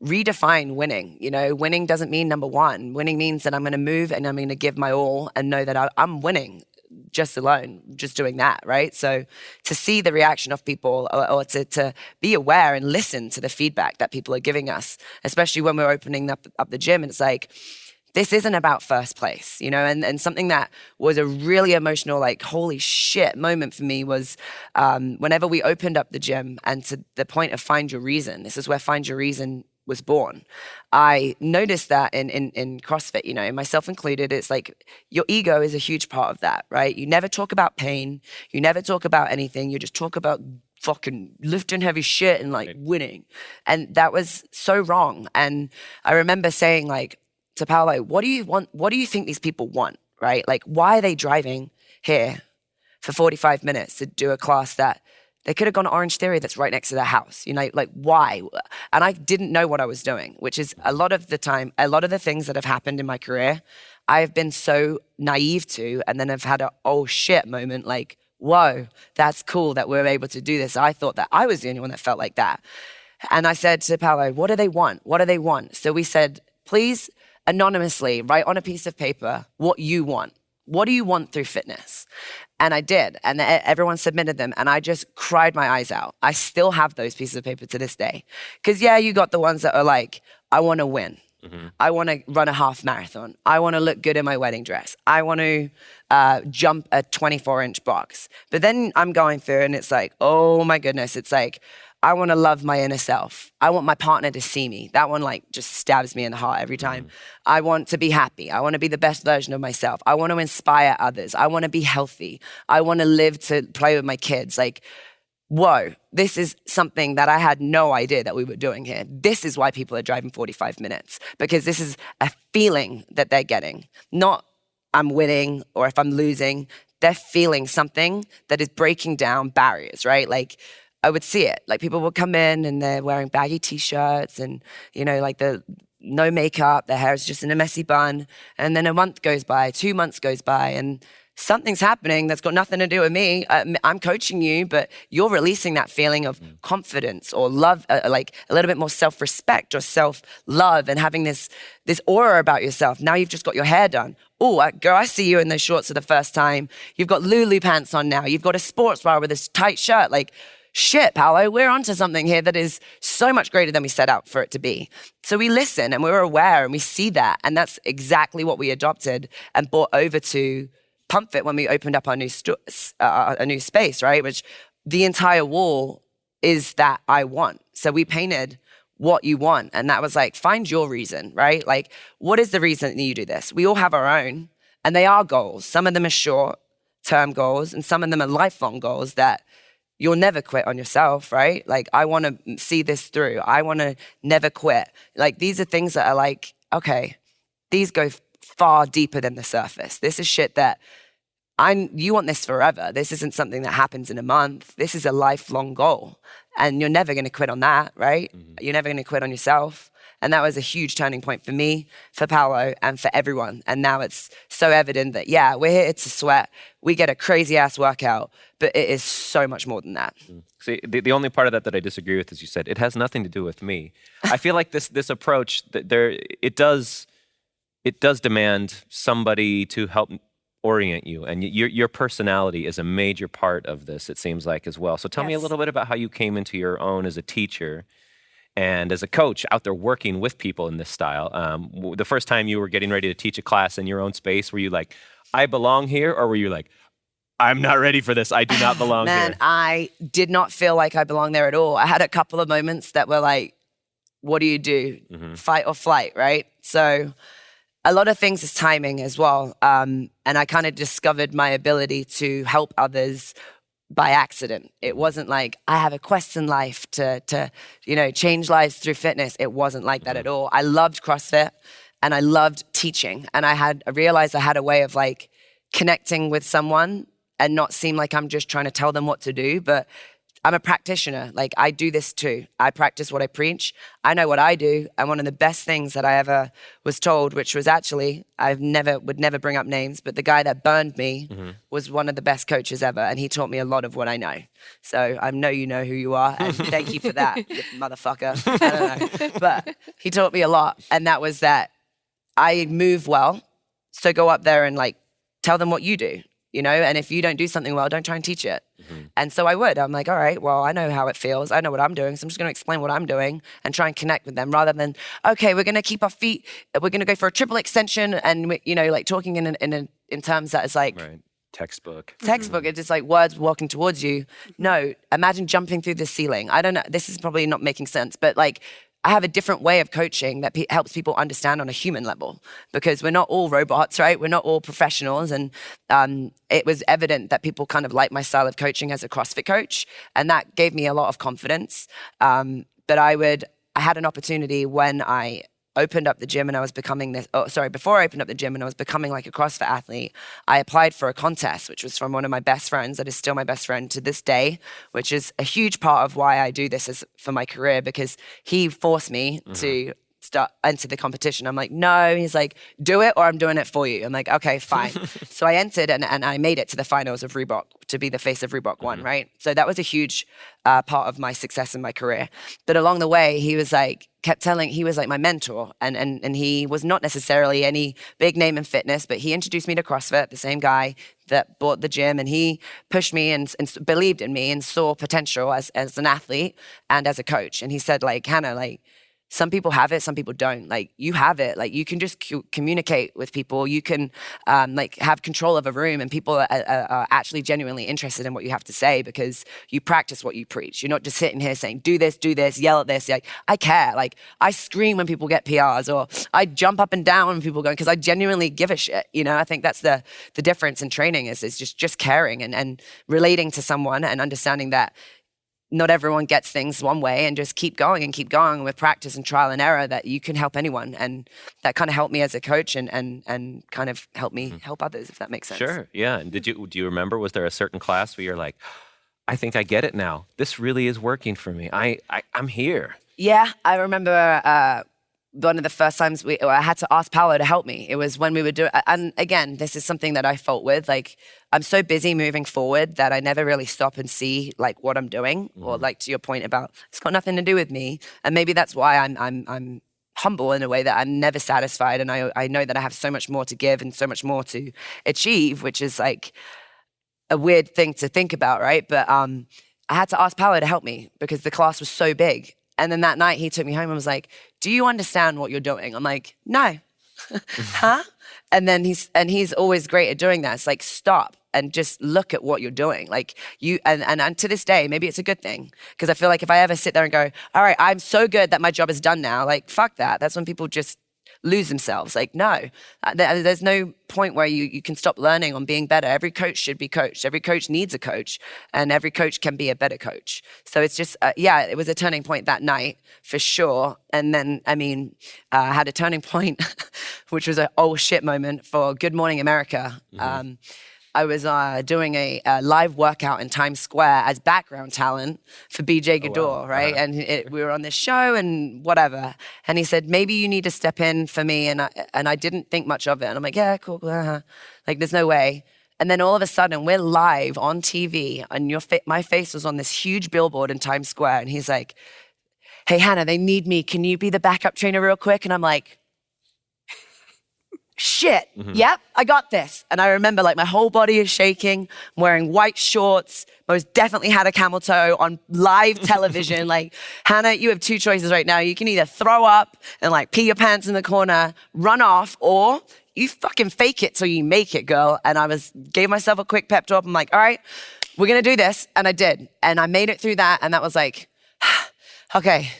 redefine winning. You know, winning doesn't mean number one. Winning means that I'm going to move and I'm going to give my all and know that I'm winning just alone, just doing that, right? So to see the reaction of people, or to be aware and listen to the feedback that people are giving us, especially when we're opening up the gym, and it's like, this isn't about first place, you know? And something that was a really emotional, like, holy shit moment for me was whenever we opened up the gym, and to the point of Find Your Reason, this is where Find Your Reason was born. I noticed that in CrossFit, you know, myself included, it's like your ego is a huge part of that, right? You never talk about pain. You never talk about anything. You just talk about fucking lifting heavy shit and like winning. And that was so wrong. And I remember saying, like, to Paolo, what do you want? What do you think these people want, right? Like, why are they driving here for 45 minutes to do a class that they could have gone to Orange Theory that's right next to their house, you know, like, why? And I didn't know what I was doing, which is a lot of the time, a lot of the things that have happened in my career, I've been so naive to, and then I've had a oh shit moment, like, whoa, that's cool that we're able to do this. I thought that I was the only one that felt like that. And I said to Paolo, what do they want? What do they want? So we said, please anonymously write on a piece of paper what you want. What do you want through fitness? And I did. And everyone submitted them. And I just cried my eyes out. I still have those pieces of paper to this day. Because, yeah, you got the ones that are like, I want to win. I want to run a half marathon. I want to look good in my wedding dress. I want to jump a 24-inch box. But then I'm going through and it's like, oh my goodness. It's like, I want to love my inner self. I want my partner to see me. That one like just stabs me in the heart every time. I want to be happy. I want to be the best version of myself. I want to inspire others. I want to be healthy. I want to live to play with my kids. Like, whoa, this is something that I had no idea that we were doing here. This is why people are driving 45 minutes, because this is a feeling that they're getting. Not I'm winning or if I'm losing. They're feeling something that is breaking down barriers, right? Like, I would see it. Like, people would come in and they're wearing baggy t-shirts and, you know, like the no makeup, their hair is just in a messy bun. And then a month goes by, 2 months goes by, and something's happening that's got nothing to do with me. I'm coaching you, but you're releasing that feeling of confidence or love, like a little bit more self-respect or self-love, and having this aura about yourself. Now you've just got your hair done. Oh, girl, I see you in those shorts for the first time. You've got Lulu pants on now. You've got a sports bra with this tight shirt. Like, shit, Paolo, we're onto something here that is so much greater than we set out for it to be. So we listen and we're aware and we see that. And that's exactly what we adopted and brought over to Pump Fit when we opened up our new space, right? Which the entire wall is that I want. So we painted what you want. And that was like, find your reason, right? Like, what is the reason that you do this? We all have our own, and they are goals. Some of them are short-term goals, and some of them are lifelong goals that you'll never quit on yourself, right? Like, I want to see this through. I want to never quit. Like, these are things that are like, okay, these go far deeper than the surface. This is shit that you want this forever. This isn't something that happens in a month. This is a lifelong goal. And you're never going to quit on that, right? You're never going to quit on yourself. And that was a huge turning point for me, for Paolo, and for everyone. And now it's so evident that, yeah, we're here to sweat. We get a crazy ass workout, but it is so much more than that. See, the only part of that I disagree with is you said it has nothing to do with me. I feel like this approach, it does demand somebody to help orient you, and your personality is a major part of this, it seems like, as well. So tell me a little bit about how you came into your own as a teacher and as a coach out there working with people in this style. The first time you were getting ready to teach a class in your own space, were you like, I belong here? Or were you like, I'm not ready for this, I do not belong here? Man, I did not feel like I belonged there at all. I had a couple of moments that were like, what do you do? Fight or flight, right? So a lot of things is timing as well. And I kind of discovered my ability to help others by accident. It wasn't like I have a quest in life to change lives through fitness. It wasn't like that at all. I loved CrossFit and I loved teaching. And I realized I had a way of like connecting with someone and not seem like I'm just trying to tell them what to do, but I'm a practitioner. Like, I do this too. I practice what I preach. I know what I do. And one of the best things that I ever was told, which was actually, would never bring up names, but the guy that burned me was one of the best coaches ever. And he taught me a lot of what I know. So I know you know who you are. And thank you for that, you motherfucker. I don't know. But he taught me a lot. And that was that I move well. So go up there and like, tell them what you do. And if you don't do something well, don't try and teach it. And so I would. I'm like, all right, well, I know how it feels. I know what I'm doing. So I'm just going to explain what I'm doing and try and connect with them rather than, okay, we're going to keep our feet. We're going to go for a triple extension. And, like talking in terms that is like. Right. Textbook. It's just like words walking towards you. No, imagine jumping through the ceiling. I don't know. This is probably not making sense, but like, I have a different way of coaching that helps people understand on a human level, because we're not all robots, right? We're not all professionals. And it was evident that people kind of like my style of coaching as a CrossFit coach. And that gave me a lot of confidence. But I had an opportunity when I opened up the gym and I was becoming before I opened up the gym and I was becoming like a CrossFit athlete, I applied for a contest, which was from one of my best friends that is still my best friend to this day, which is a huge part of why I do this for my career, because he forced me to enter the competition. I'm like, no. He's like, do it or I'm doing it for you. I'm like, okay, fine. So I entered and I made it to the finals of Reebok to be the face of Reebok 1, right? So that was a huge part of my success in my career. But along the way, he was like, he was like my mentor, and he was not necessarily any big name in fitness, but he introduced me to CrossFit, the same guy that bought the gym, and he pushed me and believed in me and saw potential as an athlete and as a coach. And he said, like, Hannah, like, some people have it, some people don't. Like, you have it. Like, you can just communicate with people. You can like have control of a room, and people are actually genuinely interested in what you have to say because you practice what you preach. You're not just sitting here saying, do this, yell at this. Like, I care. Like, I scream when people get PRs, or I jump up and down when people go, because I genuinely give a shit. I think that's the difference in training is just caring and relating to someone and understanding that not everyone gets things one way, and just keep going with practice and trial and error, that you can help anyone. And that kind of helped me as a coach and kind of helped me help others, if that makes sense. Sure. Yeah. And do you remember, was there a certain class where you're like, I think I get it now. This really is working for me. I'm here. Yeah. I remember one of the first times I had to ask Paolo to help me. It was when we were doing, and again, this is something that I fought with. Like, I'm so busy moving forward that I never really stop and see like what I'm doing, or like to your point about it's got nothing to do with me. And maybe that's why I'm humble in a way that I'm never satisfied. And I know that I have so much more to give and so much more to achieve, which is like a weird thing to think about, right? But I had to ask Paolo to help me because the class was so big. And then that night he took me home and was like, do you understand what you're doing? I'm like, no. Huh? And then he's always great at doing that. It's like, stop and just look at what you're doing. Like, you, and to this day, maybe it's a good thing. Because I feel like if I ever sit there and go, all right, I'm so good that my job is done now, like, fuck that. That's when people just lose themselves. Like, no, there's no point where you can stop learning on being better. Every coach should be coached. Every coach needs a coach, and every coach can be a better coach. So it's just, it was a turning point that night for sure. And then, I had a turning point, which was an oh shit moment for Good Morning America. I was doing a live workout in Times Square as background talent for BJ Gador, right? And we were on this show and whatever. And he said, maybe you need to step in for me. And I didn't think much of it. And I'm like, yeah, cool. Like, there's no way. And then all of a sudden, we're live on TV, and my face was on this huge billboard in Times Square. And he's like, hey, Hannah, they need me. Can you be the backup trainer real quick? And I'm like, shit, yep, I got this. And I remember like my whole body is shaking, I'm wearing white shorts, most definitely had a camel toe on live television. Like, Hannah, you have two choices right now. You can either throw up and like pee your pants in the corner, run off, or you fucking fake it till you make it, girl. And I gave myself a quick pep talk. I'm like, all right, we're gonna do this. And I did. And I made it through that. And that was like, okay,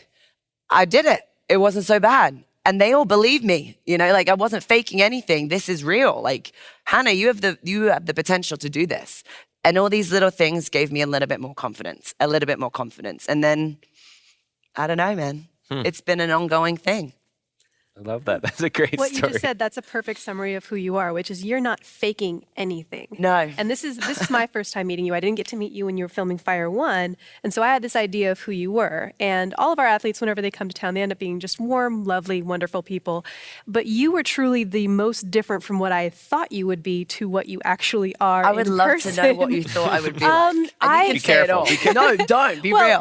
I did it. It wasn't so bad. And they all believed me, like I wasn't faking anything. This is real. Like, Hannah, you have the potential to do this. And all these little things gave me a little bit more confidence. And then, I don't know, man. It's been an ongoing thing. I love that. That's a great story. What you just said, that's a perfect summary of who you are, which is you're not faking anything. No. And this is my first time meeting you. I didn't get to meet you when you were filming Fire One. And so I had this idea of who you were. And all of our athletes, whenever they come to town, they end up being just warm, lovely, wonderful people. But you were truly the most different from what I thought you would be to what you actually are. I would love to know what you thought I would be like. And you can Be say it careful. all. No, don't. Be real.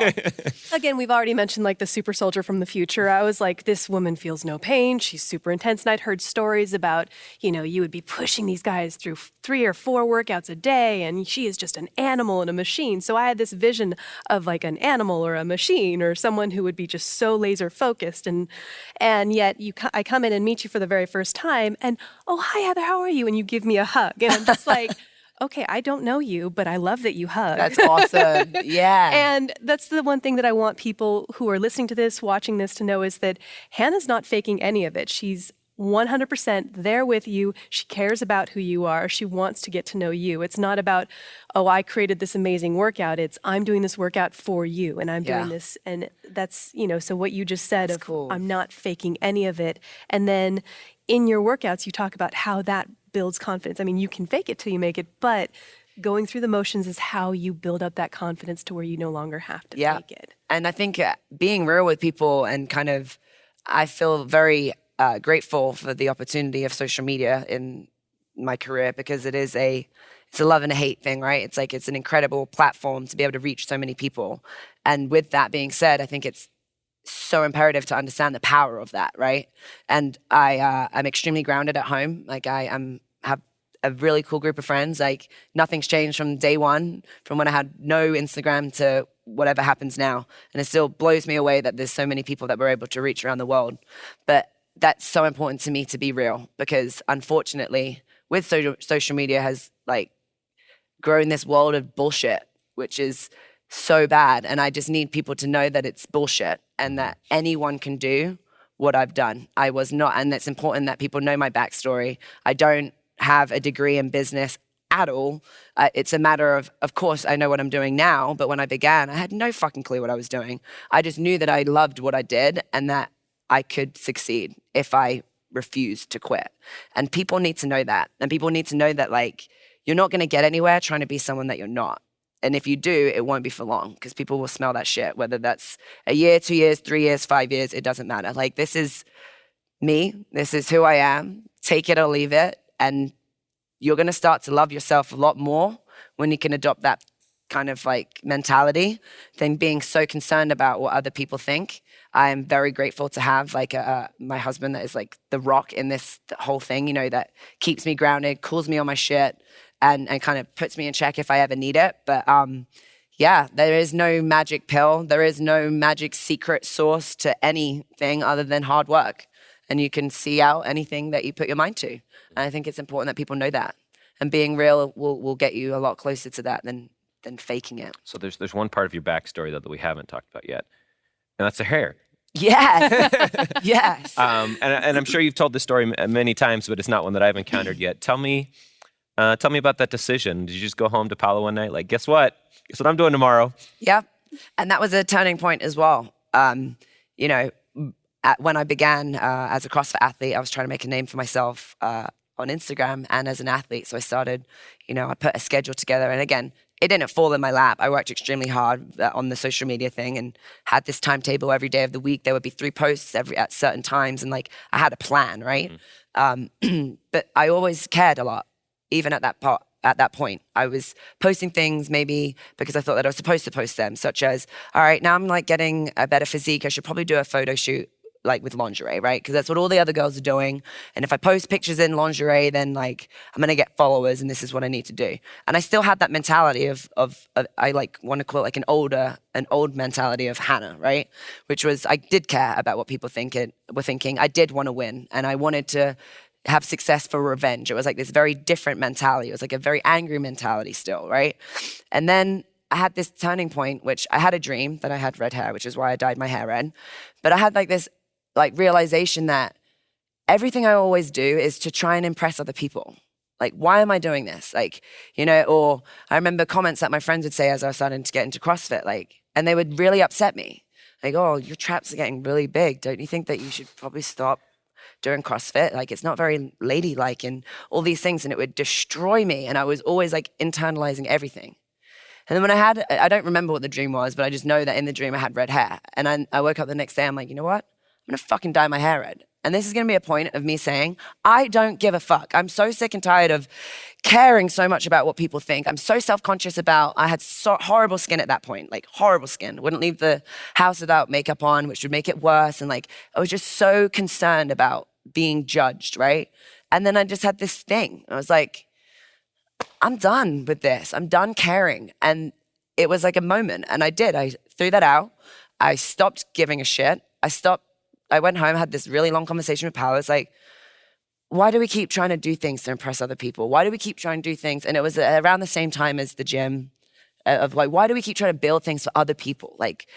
Again, we've already mentioned like the super soldier from the future. I was like, this woman feels no pain. She's super intense. And I'd heard stories about, you would be pushing these guys through 3 or 4 workouts a day, and she is just an animal and a machine. So I had this vision of like an animal or a machine or someone who would be just so laser focused. And yet I come in and meet you for the very first time, and, oh, hi, Heather, how are you? And you give me a hug. And I'm just like, okay, I don't know you, but I love that you hug. That's awesome. Yeah. And that's the one thing that I want people who are listening to this, watching this, to know is that Hannah's not faking any of it. She's 100% there with you. She cares about who you are. She wants to get to know you. It's not about, oh, I created this amazing workout. It's, I'm doing this workout for you, and I'm doing this. And that's, so what you just said That's cool. I'm not faking any of it. And then in your workouts, you talk about how that builds confidence. I mean, you can fake it till you make it, but going through the motions is how you build up that confidence to where you no longer have to fake it. And I think being real with people and kind of, I feel very grateful for the opportunity of social media in my career, because it's a love and a hate thing, right? It's like, it's an incredible platform to be able to reach so many people. And with that being said, I think it's so imperative to understand the power of that, right? And I'm extremely grounded at home. Like, I have a really cool group of friends. Like, nothing's changed from day one, from when I had no Instagram to whatever happens now. And it still blows me away that there's so many people that we're able to reach around the world. But that's so important to me to be real, because unfortunately, with social media has like grown this world of bullshit, which is so bad. And I just need people to know that it's bullshit and that anyone can do what I've done. I was not, and it's important that people know my backstory. I don't have a degree in business at all. It's a matter of course, I know what I'm doing now, but when I began, I had no fucking clue what I was doing. I just knew that I loved what I did and that I could succeed if I refused to quit. And people need to know that. And people need to know that, like, you're not going to get anywhere trying to be someone that you're not. And if you do, it won't be for long, because people will smell that shit, whether that's a year, 2 years, 3 years, 5 years, it doesn't matter. Like, this is me. This is who I am. Take it or leave it. And you're going to start to love yourself a lot more when you can adopt that kind of like mentality than being so concerned about what other people think. I am very grateful to have like my husband that is like the rock in this whole thing, that keeps me grounded, calls me on my shit, and kind of puts me in check if I ever need it. But there is no magic pill. There is no magic secret sauce to anything other than hard work. And you can see out anything that you put your mind to. And I think it's important that people know that. And being real will get you a lot closer to that than faking it. So there's one part of your backstory though that we haven't talked about yet, and that's the hair. Yes. Yes. And I'm sure you've told this story many times, but it's not one that I've encountered yet. Tell me about that decision. Did you just go home to Paolo one night, like, guess what I'm doing tomorrow? Yeah. And that was a turning point as well. When I began as a CrossFit athlete, I was trying to make a name for myself on Instagram and as an athlete. So I started, I put a schedule together. And again, it didn't fall in my lap. I worked extremely hard on the social media thing and had this timetable every day of the week. There would be 3 posts at certain times. And like, I had a plan, right? But I always cared a lot, even at that point. I was posting things maybe because I thought that I was supposed to post them, such as, all right, now I'm like getting a better physique. I should probably do a photo shoot like with lingerie, right? Because that's what all the other girls are doing. And if I post pictures in lingerie, then like I'm gonna get followers, and this is what I need to do. And I still had that mentality of I like want to call it like an old mentality of Hannah, right? Which was I did care about what people were thinking. I did want to win, and I wanted to have success for revenge. It was like this very different mentality. It was like a very angry mentality still, right? And then I had this turning point, which I had a dream that I had red hair, which is why I dyed my hair red. But I had like this realization that everything I always do is to try and impress other people. Like, why am I doing this? Like, or I remember comments that my friends would say as I was starting to get into CrossFit, and they would really upset me. Like, oh, your traps are getting really big. Don't you think that you should probably stop doing CrossFit? Like, it's not very ladylike and all these things. And it would destroy me. And I was always like internalizing everything. And then when I don't remember what the dream was, but I just know that in the dream I had red hair. And I woke up the next day, I'm like, you know what? I'm gonna fucking dye my hair red. And this is gonna be a point of me saying, I don't give a fuck. I'm so sick and tired of caring so much about what people think. I'm so self-conscious I had so horrible skin at that point, like horrible skin. Wouldn't leave the house without makeup on, which would make it worse. And like, I was just so concerned about being judged, right? And then I just had this thing. I was like, I'm done with this. I'm done caring. And it was like a moment. And I threw that out. I stopped giving a shit. I went home, had this really long conversation with Pal. I was like, why do we keep trying to do things to impress other people? Why do we keep trying to do things? And it was around the same time as the gym of like, why do we keep trying to build things for other people? Like,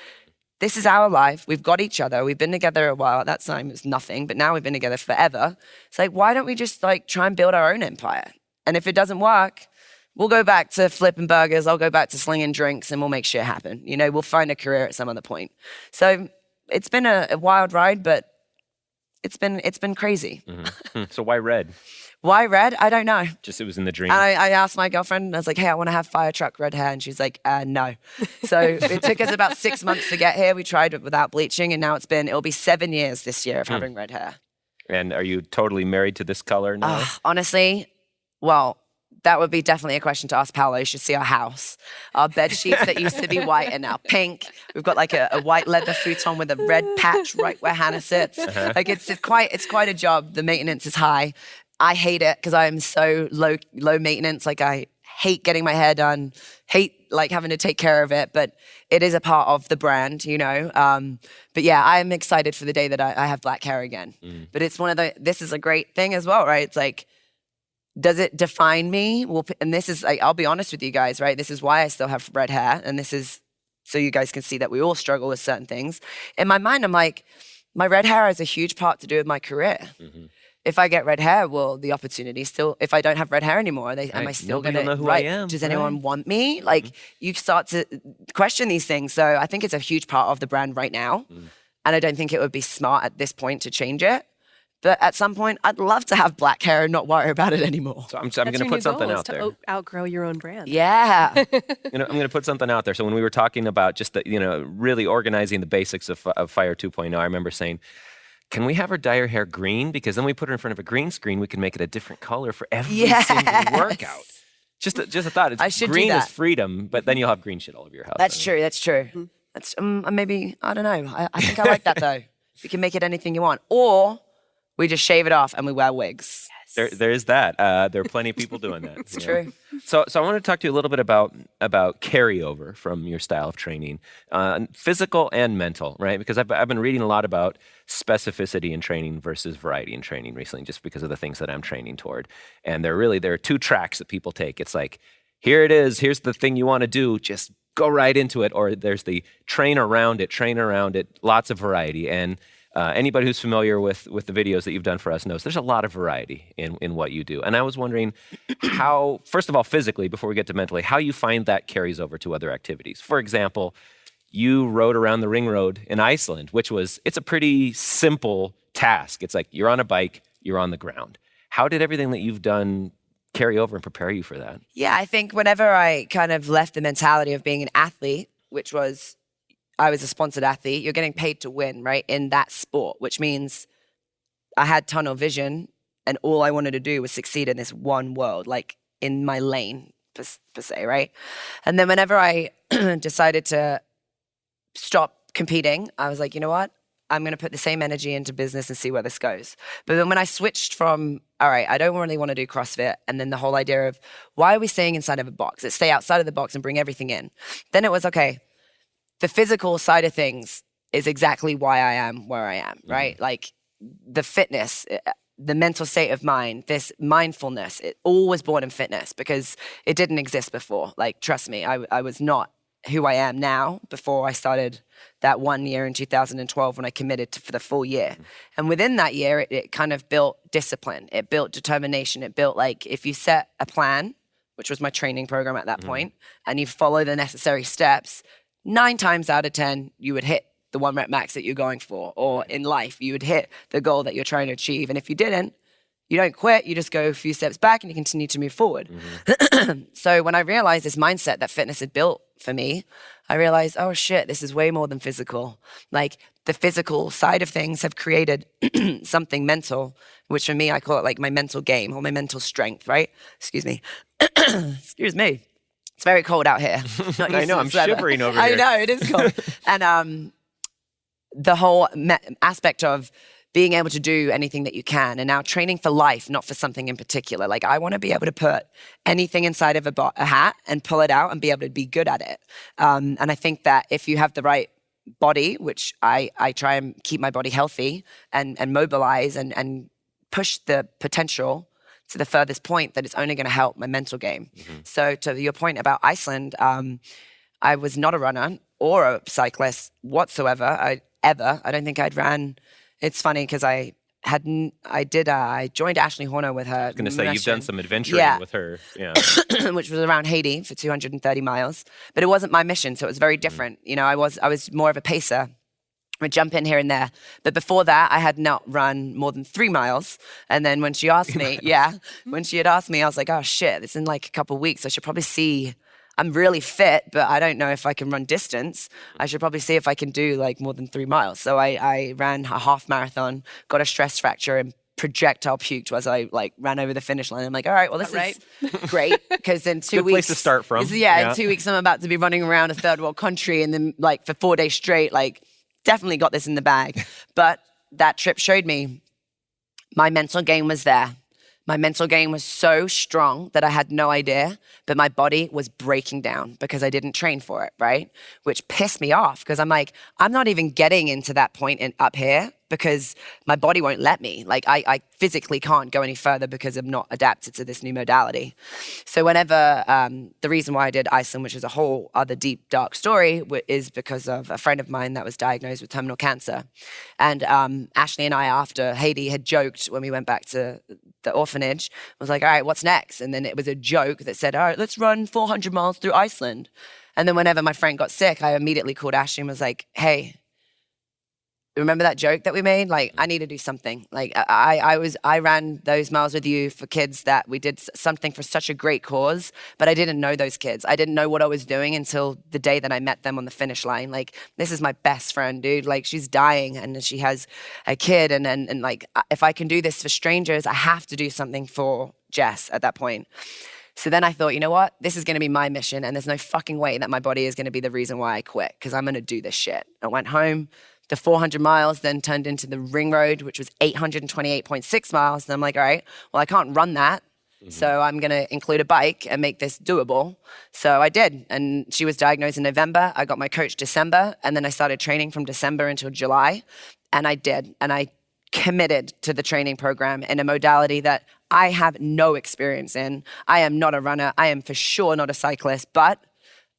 this is our life. We've got each other. We've been together a while. At that time, it was nothing, but now we've been together forever. It's like, why don't we just like try and build our own empire? And if it doesn't work, we'll go back to flipping burgers. I'll go back to slinging drinks, and we'll make shit happen. We'll find a career at some other point. So it's been a wild ride, but it's been crazy. Mm-hmm. So why red? Why red? I don't know. Just it was in the dream. And I asked my girlfriend, and I was like, hey, I want to have fire truck red hair. And she's like, no. So it took us about 6 months to get here. We tried it without bleaching, and now it'll be 7 years this year of having red hair. And are you totally married to this color now? Honestly, well, that would be definitely a question to ask Paolo. You should see our house. Our bed sheets that used to be white are now pink. We've got like a white leather futon with a red patch right where Hannah sits. Uh-huh. Like it's quite a job. The maintenance is high. I hate it because I'm so low maintenance. Like I hate getting my hair done, hate like having to take care of it, but it is a part of the brand, But yeah, I'm excited for the day that I have black hair again. But it's this is a great thing as well, right? It's like, does it define me? Well, and this is, like, I'll be honest with you guys, right? This is why I still have red hair. And this is so you guys can see that we all struggle with certain things. In my mind, I'm like, my red hair has a huge part to do with my career. Mm-hmm. If I get red hair, well, the opportunity still, if I don't have red hair anymore, am I still going to know who I am? Does anyone want me? Like, you start to question these things. So I think it's a huge part of the brand right now. And I don't think it would be smart at this point to change it. But at some point, I'd love to have black hair and not worry about it anymore. So I'm going to put something out there. Outgrow your own brand. Yeah. I'm going to put something out there. So when we were talking about just really organizing the basics of Fire 2.0, I remember saying, can we have her dye her hair green? Because then we put her in front of a green screen. We can make it a different color for every single workout. Just a thought. Green is freedom, but then you'll have green shit all over your house. That's true. Mm-hmm. That's maybe, I don't know. I think I like that though. You can make it anything you want. Or we just shave it off and we wear wigs. Yes. There is that. There are plenty of people doing that. It's true. So I want to talk to you a little bit about carryover from your style of training, physical and mental, right? Because I've been reading a lot about specificity in training versus variety in training recently, just because of the things that I'm training toward. And there are 2 tracks that people take. It's like, here it is. Here's the thing you want to do. Just go right into it. Or there's the train around it, lots of variety. And anybody who's familiar with the videos that you've done for us knows there's a lot of variety in what you do. And I was wondering how, first of all, physically, before we get to mentally, how you find that carries over to other activities. For example, you rode around the ring road in Iceland, it's a pretty simple task. It's like you're on a bike, you're on the ground. How did everything that you've done carry over and prepare you for that? Yeah, I think whenever I kind of left the mentality of being an athlete, which was, I was a sponsored athlete, you're getting paid to win, right? In that sport, which means I had tunnel vision and all I wanted to do was succeed in this one world, like in my lane per se, right? And then whenever I decided to stop competing, I was like, you know what? I'm going to put the same energy into business and see where this goes. But then when I switched from, all right, I don't really want to do CrossFit, and then the whole idea of why are we staying inside of a box? Let's stay outside of the box and bring everything in. Then it was, okay, the physical side of things is exactly why I am where I am, right? Like the fitness, the mental state of mind, this mindfulness, it all was born in fitness because it didn't exist before. Like, trust me, I was not who I am now before I started that 1 year in 2012 when I committed for the full year. And within that year, it kind of built discipline. It built determination. It built, like, if you set a plan, which was my training program at that point, and you follow the necessary steps, 9 times out of 10, you would hit the 1 rep max that you're going for. Or in life, you would hit the goal that you're trying to achieve. And if you didn't, you don't quit, you just go a few steps back and you continue to move forward. So when I realized this mindset that fitness had built for me, I realized, oh shit, this is way more than physical. Like, the physical side of things have created something mental, which for me, I call it like my mental game or my mental strength, right? Excuse me. Excuse me. It's very cold out here. Not I know, I'm shivering over here. I know, it is cold. And the whole aspect of being able to do anything that you can, and now training for life, not for something in particular. Like, I want to be able to put anything inside of a hat and pull it out and be able to be good at it. And I think that if you have the right body, which I try and keep my body healthy and mobilize and push the potential to the furthest point, that it's only going to help my mental game. So to your point about Iceland, I was not a runner or a cyclist whatsoever. I don't think I'd ran. It's funny because I joined Ashley Horner with her. I was going to say, you've done some adventuring with her. Yeah. Which was around Haiti for 230 miles. But it wasn't my mission, so it was very different. You know, I was more of a pacer. I would jump in here and there. But before that, I had not run more than 3 miles. And then when she asked me, when she had asked me, I was like, oh shit, it's in like a couple of weeks. I should probably see. I'm really fit, but I don't know if I can run distance. I should probably see if I can do like more than 3 miles. So I ran a half marathon, got a stress fracture, and projectile puked as I like ran over the finish line. I'm like, all right, well, this is great, because in 2 Good weeks, place to start from. In 2 weeks, I'm about to be running around a third world country, and then like for 4 days straight, like definitely got this in the bag. But that trip showed me my mental game was there. My mental game was so strong that I had no idea, but my body was breaking down because I didn't train for it, right? Which pissed me off, because I'm like, I'm not even getting into that point up here because my body won't let me. Like, I physically can't go any further because I'm not adapted to this new modality. So whenever, the reason why I did Iceland, which is a whole other deep, dark story, is because of a friend of mine that was diagnosed with terminal cancer. And Ashley and I, after Haiti, had joked when we went back to the orphanage, was like, all right, what's next? And then it was a joke that said, all right, let's run 400 miles through Iceland. And then whenever my friend got sick, I immediately called Ashley and was like, hey, remember that joke that we made? Like, I need to do something. Like, I ran those miles with you for kids that we did something for such a great cause, but I didn't know those kids. I didn't know what I was doing until the day that I met them on the finish line. Like, this is my best friend, dude. Like, she's dying and she has a kid. And like, if I can do this for strangers, I have to do something for Jess at that point. So then I thought, you know what? This is going to be my mission, and there's no fucking way that my body is going to be the reason why I quit, because I'm going to do this shit. I went home. The 400 miles then turned into the ring road, which was 828.6 miles. And I'm like, all right, well, I can't run that. So I'm going to include a bike and make this doable. So I did. And she was diagnosed in November. I got my coach December. And then I started training from December until July. And I did. And I committed to the training program in a modality that I have no experience in. I am not a runner. I am for sure not a cyclist, but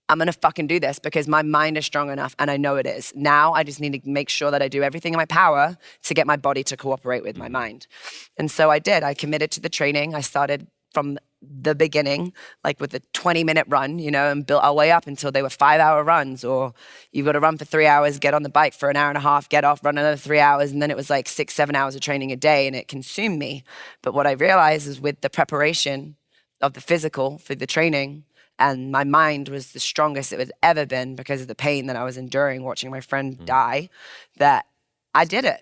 I'm going to fucking do this because my mind is strong enough, and I know it is. Now I just need to make sure that I do everything in my power to get my body to cooperate with my mind. And so I did. I committed to the training. I started from the beginning, like with a 20-minute run, and built our way up until they were 5-hour runs. Or you've got to run for 3 hours, get on the bike for an hour and a half, get off, run another 3 hours. And then it was like 6-7 hours of training a day, and it consumed me. But what I realized is with the preparation of the physical for the training, and my mind was the strongest it had ever been because of the pain that I was enduring watching my friend die, that I did it.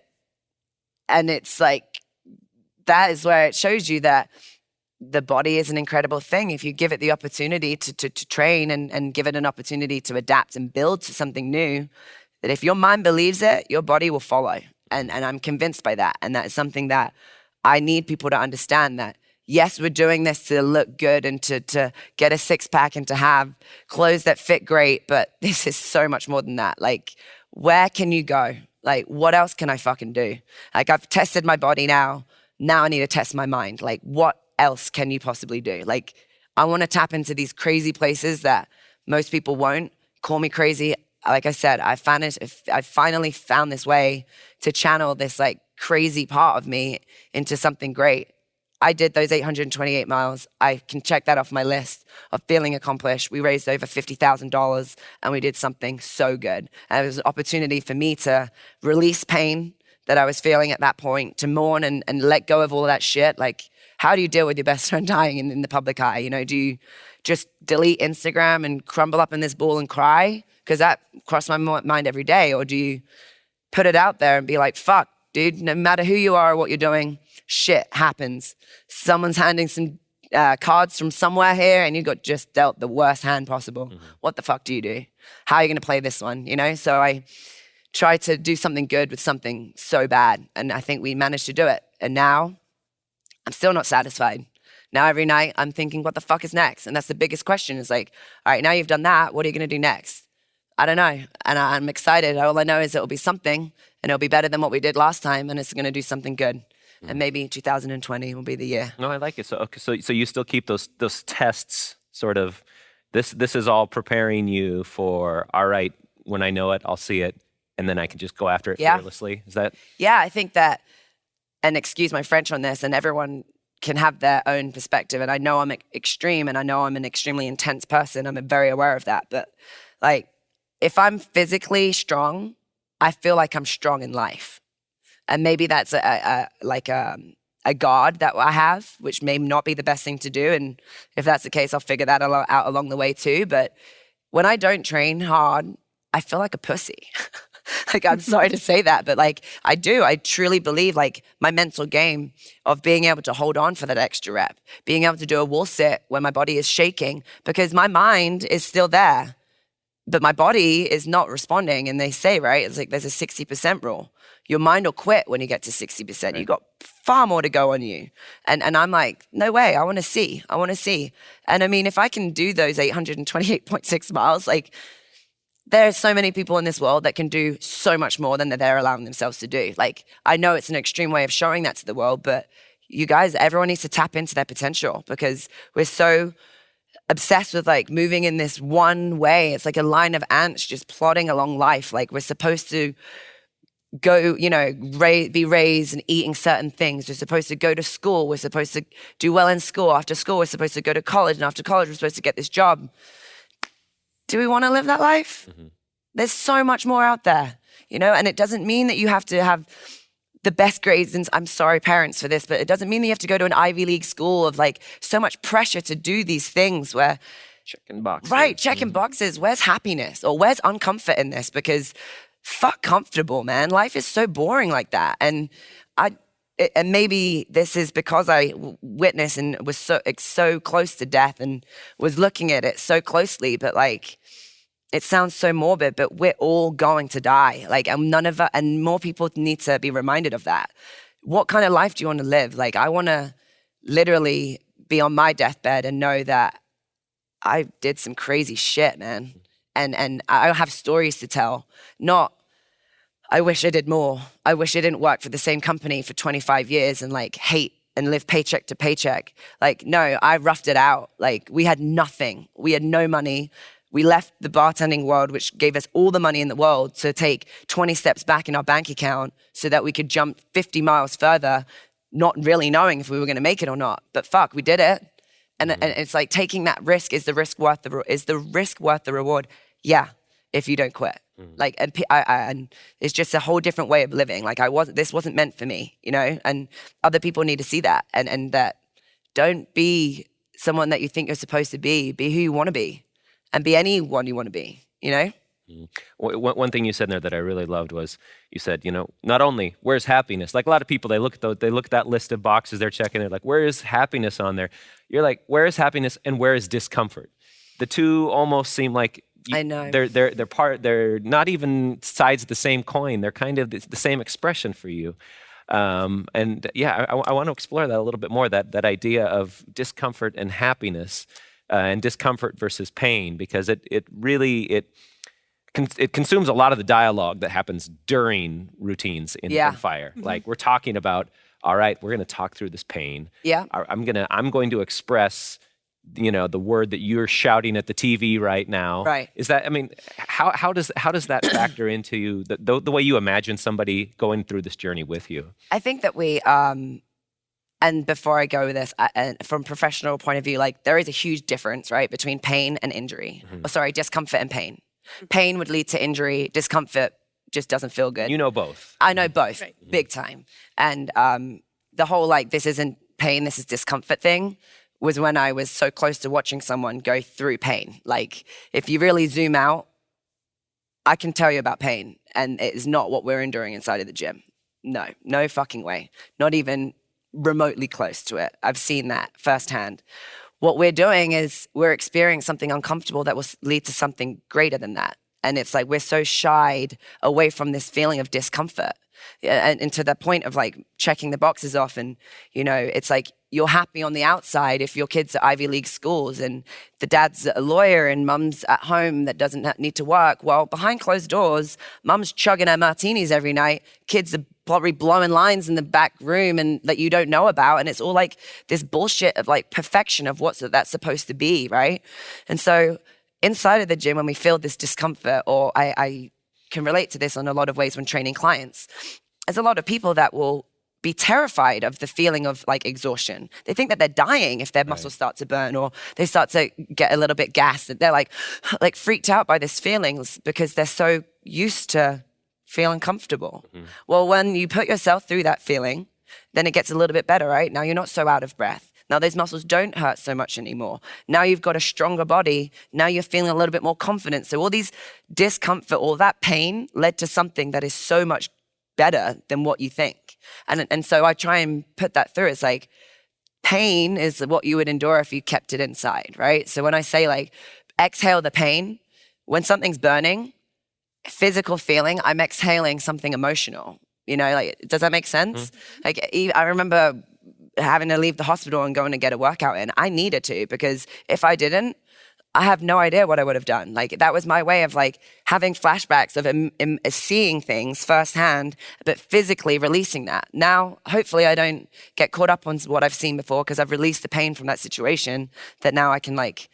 And it's like, that is where it shows you that the body is an incredible thing. If you give it the opportunity to train and give it an opportunity to adapt and build to something new, that if your mind believes it, your body will follow. And I'm convinced by that. And that is something that I need people to understand, that yes, we're doing this to look good and to get a six-pack and to have clothes that fit great, but this is so much more than that. Like, where can you go? Like, what else can I fucking do? Like, I've tested my body now. Now I need to test my mind. Like, what else can you possibly do? Like, I want to tap into these crazy places that most people won't. Call me crazy. Like I said, I finally found this way to channel this like crazy part of me into something great. I did those 828 miles. I can check that off my list of feeling accomplished. We raised over $50,000 and we did something so good. And it was an opportunity for me to release pain that I was feeling at that point, to mourn and let go of all of that shit. Like, how do you deal with your best friend dying in the public eye? Do you just delete Instagram and crumble up in this ball and cry? Because that crossed my mind every day. Or do you put it out there and be like, fuck, dude, no matter who you are or what you're doing, shit happens. Someone's handing some cards from somewhere here and you got just dealt the worst hand possible. Mm-hmm. What the fuck do you do? How are you going to play this one? So I try to do something good with something so bad. And I think we managed to do it. And now I'm still not satisfied. Now every night I'm thinking, what the fuck is next? And that's the biggest question, is like, all right, now you've done that. What are you going to do next? I don't know. And I'm excited. All I know is it'll be something, and it'll be better than what we did last time. And it's going to do something good. And maybe 2020 will be the year. No, I like it. So you still keep those tests sort of, this is all preparing you for, all right, when I know it, I'll see it, and then I can just go after it fearlessly. Is that? Yeah, I think that, and excuse my French on this, and everyone can have their own perspective. And I know I'm extreme, and I know I'm an extremely intense person. I'm very aware of that. But like, if I'm physically strong, I feel like I'm strong in life. And maybe that's a guard that I have, which may not be the best thing to do. And if that's the case, I'll figure that out along the way too. But when I don't train hard, I feel like a pussy. Like, I'm sorry to say that, but like, I do. I truly believe like my mental game of being able to hold on for that extra rep, being able to do a wall sit when my body is shaking, because my mind is still there, but my body is not responding. And they say, right, it's like there's a 60% rule. Your mind will quit when you get to 60%. Right. You got far more to go on you. And I'm like, no way, I want to see. And I mean, if I can do those 828.6 miles, like, there are so many people in this world that can do so much more than they're allowing themselves to do. Like, I know it's an extreme way of showing that to the world, but you guys, everyone needs to tap into their potential, because we're so obsessed with like moving in this one way. It's like a line of ants just plodding along life. Like, we're supposed to go, be raised and eating certain things. We're supposed to go to school. We're supposed to do well in school. After school, we're supposed to go to college. And after college, we're supposed to get this job. Do we want to live that life? Mm-hmm. There's so much more out there, and it doesn't mean that you have to have the best grades. And I'm sorry, parents, for this, but it doesn't mean that you have to go to an Ivy League school of like so much pressure to do these things where checking boxes. Right, checking boxes. Where's happiness, or where's uncomfort in this? Because fuck comfortable, man. Life is so boring like that. And and maybe this is because I witnessed and was so close to death and was looking at it so closely. But like, it sounds so morbid, but we're all going to die. Like, and more people need to be reminded of that. What kind of life do you want to live? Like, I want to literally be on my deathbed and know that I did some crazy shit, man. And I have stories to tell, not, I wish I did more. I wish I didn't work for the same company for 25 years and like hate and live paycheck to paycheck. Like, no, I roughed it out. Like, we had nothing. We had no money. We left the bartending world, which gave us all the money in the world, to take 20 steps back in our bank account so that we could jump 50 miles further, not really knowing if we were going to make it or not. But fuck, we did it. And it's like taking that risk. Is the risk worth the reward? Yeah, if you don't quit. Like, and it's just a whole different way of living. Like this wasn't meant for me, you know, and other people need to see that. And that don't be someone that you think you're supposed to be who you want to be and be anyone you want to be, you know? One thing you said in there that I really loved was you said, you know, not only where's happiness, like a lot of people, they look at that list of boxes they're checking, they're like, where is happiness on there? You're like, where is happiness and where is discomfort? The two almost seem like I know. They're not even sides of the same coin. They're kind of the same expression for you. And yeah, I want to explore that a little bit more, that idea of discomfort and happiness, and discomfort versus pain, because it really consumes a lot of the dialogue that happens during routines in fire. Like we're talking about, all right, we're going to talk through this pain. Yeah. I'm going to express, you know, the word that you're shouting at the TV right now. Right. Is that, I mean, how does that factor into you, the way you imagine somebody going through this journey with you? I think that we, and before I go with this, from a professional point of view, like there is a huge difference, right, between pain and injury. Discomfort and pain. Pain would lead to injury. Discomfort just doesn't feel good. You know both. I know both, big time. And the whole like, this isn't pain, this is discomfort thing was when I was so close to watching someone go through pain. Like, if you really zoom out, I can tell you about pain, and it is not what we're enduring inside of the gym. No fucking way. Not even remotely close to it. I've seen that firsthand. What we're doing is we're experiencing something uncomfortable that will lead to something greater than that. And it's like we're so shied away from this feeling of discomfort. And to the point of like checking the boxes off, and, you know, it's like you're happy on the outside if your kid's at Ivy League schools and the dad's a lawyer and mum's at home that doesn't need to work. Well, behind closed doors, mum's chugging her martinis every night. Kids are probably blowing lines in the back room and that you don't know about. And it's all like this bullshit of like perfection of that's supposed to be, right? And so inside of the gym, when we feel this discomfort, or I can relate to this in a lot of ways when training clients, there's a lot of people that will be terrified of the feeling of like exhaustion. They think that they're dying if their muscles start to burn, or they start to get a little bit gassed. They're like freaked out by this feelings because they're so used to feeling comfortable. Well, when you put yourself through that feeling, then it gets a little bit better, right? Now you're not so out of breath. Now those muscles don't hurt so much anymore. Now you've got a stronger body. Now you're feeling a little bit more confident. So all these discomfort, all that pain led to something that is so much better than what you think. And so I try and put that through. It's like pain is what you would endure if you kept it inside, right? So when I say like exhale the pain, when something's burning, physical feeling, I'm exhaling something emotional. You know, like, does that make sense? Like, I remember having to leave the hospital and going to get a workout in. I needed to, because if I didn't, I have no idea what I would have done. Like, that was my way of like having flashbacks of seeing things firsthand, but physically releasing that. Now, hopefully I don't get caught up on what I've seen before, because I've released the pain from that situation, that now I can like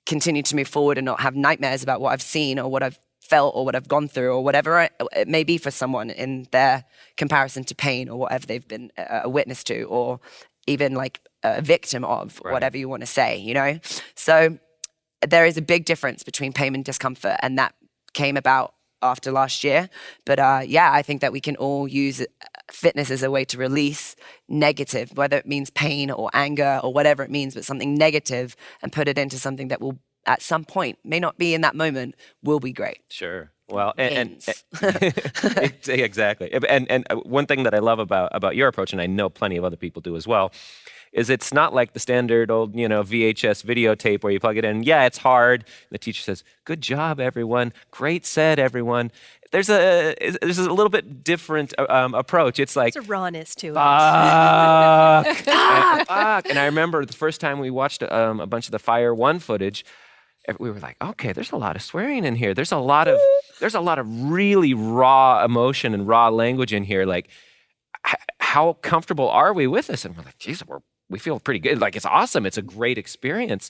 continue to move forward and not have nightmares about what I've seen or what I've felt or what I've gone through or whatever it may be for someone in their comparison to pain or whatever they've been a witness to, or even like a victim of, whatever you want to say, you know? So there is a big difference between pain and discomfort, and that came about after last year. But yeah, I think that we can all use fitness as a way to release negative, whether it means pain or anger or whatever it means, but something negative, and put it into something that will, at some point, may not be in that moment, will be great. Sure. Well, and exactly. And one thing that I love about your approach, and I know plenty of other people do as well, is it's not like the standard old, VHS videotape where you plug it in. Yeah, it's hard. The teacher says, "Good job, everyone. Great set, everyone." There's a little bit different approach. It's like, there's a rawness to it. Fuck. And I remember the first time we watched a bunch of the Fire 1 footage, we were like, okay, there's a lot of swearing in here. There's a lot of really raw emotion and raw language in here. Like, how comfortable are we with this? And we're like, geez, we feel pretty good. Like, it's awesome. It's a great experience.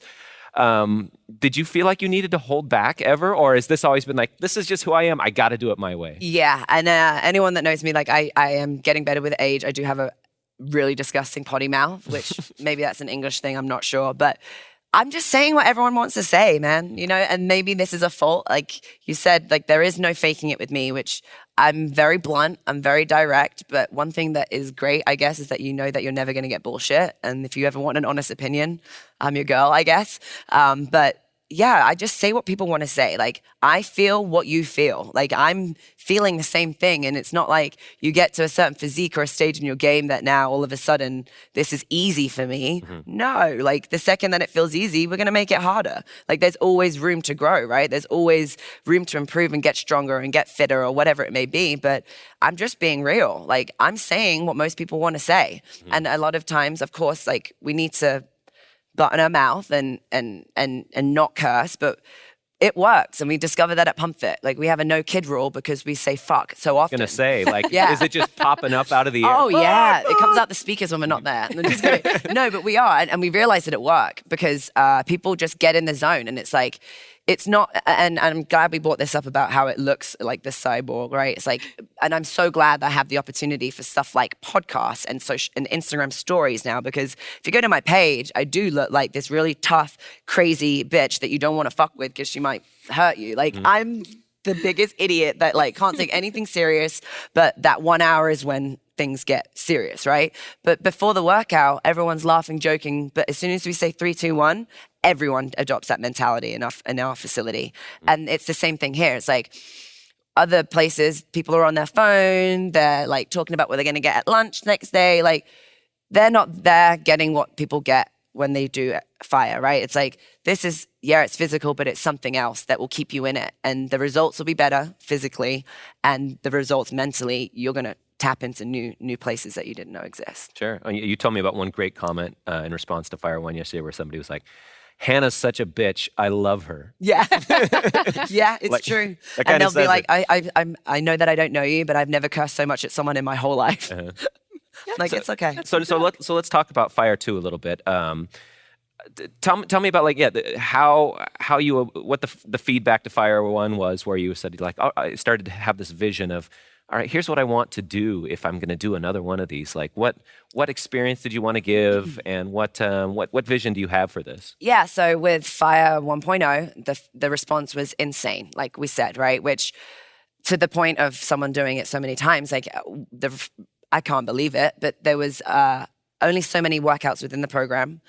Did you feel like you needed to hold back ever? Or has this always been like, this is just who I am. I got to do it my way? Yeah. And anyone that knows me, like I am getting better with age. I do have really disgusting potty mouth, which maybe that's an English thing, I'm not sure. But I'm just saying what everyone wants to say, man, and maybe this is a fault. Like you said, like there is no faking it with me, which I'm very blunt, I'm very direct. But one thing that is great, I guess, is that you know that you're never going to get bullshit. And if you ever want an honest opinion, I'm your girl, I guess. But yeah, I just say what people want to say. Like, I feel what you feel. Like, I'm feeling the same thing. And it's not like you get to a certain physique or a stage in your game that now all of a sudden this is easy for me. No, like the second that it feels easy, we're going to make it harder. Like, there's always room to grow, right? There's always room to improve and get stronger and get fitter or whatever it may be. But I'm just being real. Like, I'm saying what most people want to say. And a lot of times, of course, like we need to button our mouth and not curse, but it works. And we discovered that at Pump Fit. Like, we have a no kid rule because we say fuck so often. Gonna say, like, Yeah. is it just popping up out of the air? Oh yeah, it comes out the speakers when we're not there. No, just kidding. No, but we are, and we realized that it worked because people just get in the zone, and it's like, it's not, and I'm glad we brought this up about how it looks like the cyborg, right? It's like, and I'm so glad that I have the opportunity for stuff like podcasts and and Instagram stories now, because if you go to my page, I do look like this really tough, crazy bitch that you don't want to fuck with because she might hurt you. Like, I'm the biggest idiot that like can't take anything serious, but that 1 hour is when things get serious, right? But before the workout, everyone's laughing, joking, but as soon as we say 3, 2, 1, everyone adopts that mentality in our facility. And it's the same thing here. It's like other places, people are on their phone, they're like talking about what they're gonna get at lunch next day. Like, they're not there getting what people get when they do fire, right? It's like, this is, yeah, it's physical, but it's something else that will keep you in it. And the results will be better physically, and the results mentally, you're gonna tap into new places that you didn't know exist. Sure. You told me about one great comment in response to Fire One yesterday where somebody was like, Hannah's such a bitch, I love her. Yeah. Yeah, it's Like, true. that And kinda they'll be says like, I know that I don't know you, but I've never cursed so much at someone in my whole life. Like, it's okay. So let's talk about Fire 2 a little bit. Tell me about like, how you, what the feedback to Fire 1 was, where you said like, oh, I started to have this vision of, all right, here's what I want to do if I'm going to do another one of these. Like, what experience did you want to give, and what vision do you have for this? Yeah, so with Fire 1.0, the response was insane, like we said, right? Which, to the point of someone doing it so many times, like I can't believe it, but there was only so many workouts within the program.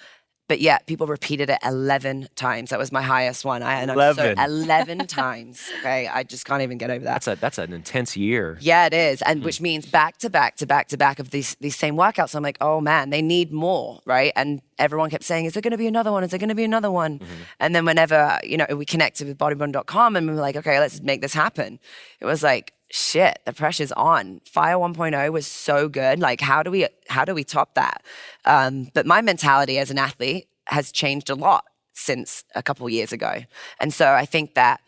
But yeah, people repeated it 11 times. That was my highest one. 11 times. Okay, I just can't even get over that. That's an intense year. Yeah, it is, and which means back to back to back to back of these same workouts. I'm like, oh man, they need more, right? And everyone kept saying, is there going to be another one? Is there going to be another one? And then whenever we connected with Bodybuilding.com, and we were like, okay, let's make this happen. It was like, shit, the pressure's on. Fire 1.0 was so good. Like, how do we top that? But my mentality as an athlete has changed a lot since a couple of years ago. And so I think that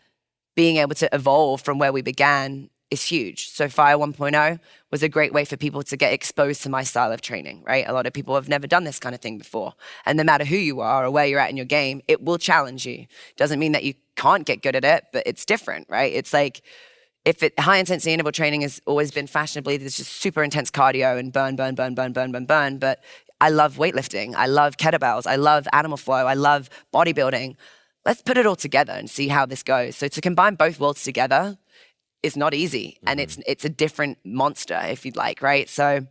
being able to evolve from where we began is huge. So Fire 1.0 was a great way for people to get exposed to my style of training, right? A lot of people have never done this kind of thing before. And no matter who you are or where you're at in your game, it will challenge you. Doesn't mean that you can't get good at it, but it's different, right? It's like, high intensity interval training has always been fashionably, there's just super intense cardio and burn. But I love weightlifting. I love kettlebells. I love animal flow. I love bodybuilding. Let's put it all together and see how this goes. So to combine both worlds together is not easy. And it's a different monster, if you'd like, right? So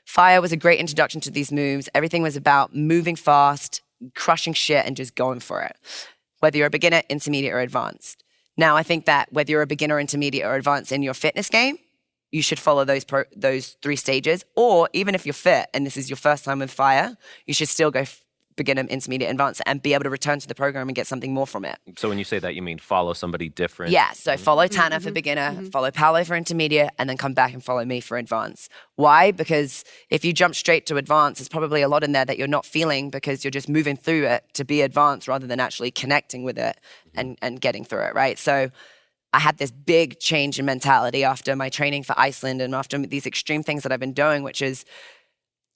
Fire was a great introduction to these moves. Everything was about moving fast, crushing shit, and just going for it. Whether you're a beginner, intermediate, or advanced. Now, I think that whether you're a beginner, intermediate, or advanced in your fitness game, you should follow those 3 stages. Or even if you're fit and this is your first time with Fire, you should still go beginner, intermediate, advanced, and be able to return to the program and get something more from it. So when you say that, you mean follow somebody different? Yeah, so follow Tanner for beginner, follow Paolo for intermediate, and then come back and follow me for advanced. Why? Because if you jump straight to advanced, there's probably a lot in there that you're not feeling because you're just moving through it to be advanced rather than actually connecting with it and getting through it, right? So I had this big change in mentality after my training for Iceland and after these extreme things that I've been doing, which is,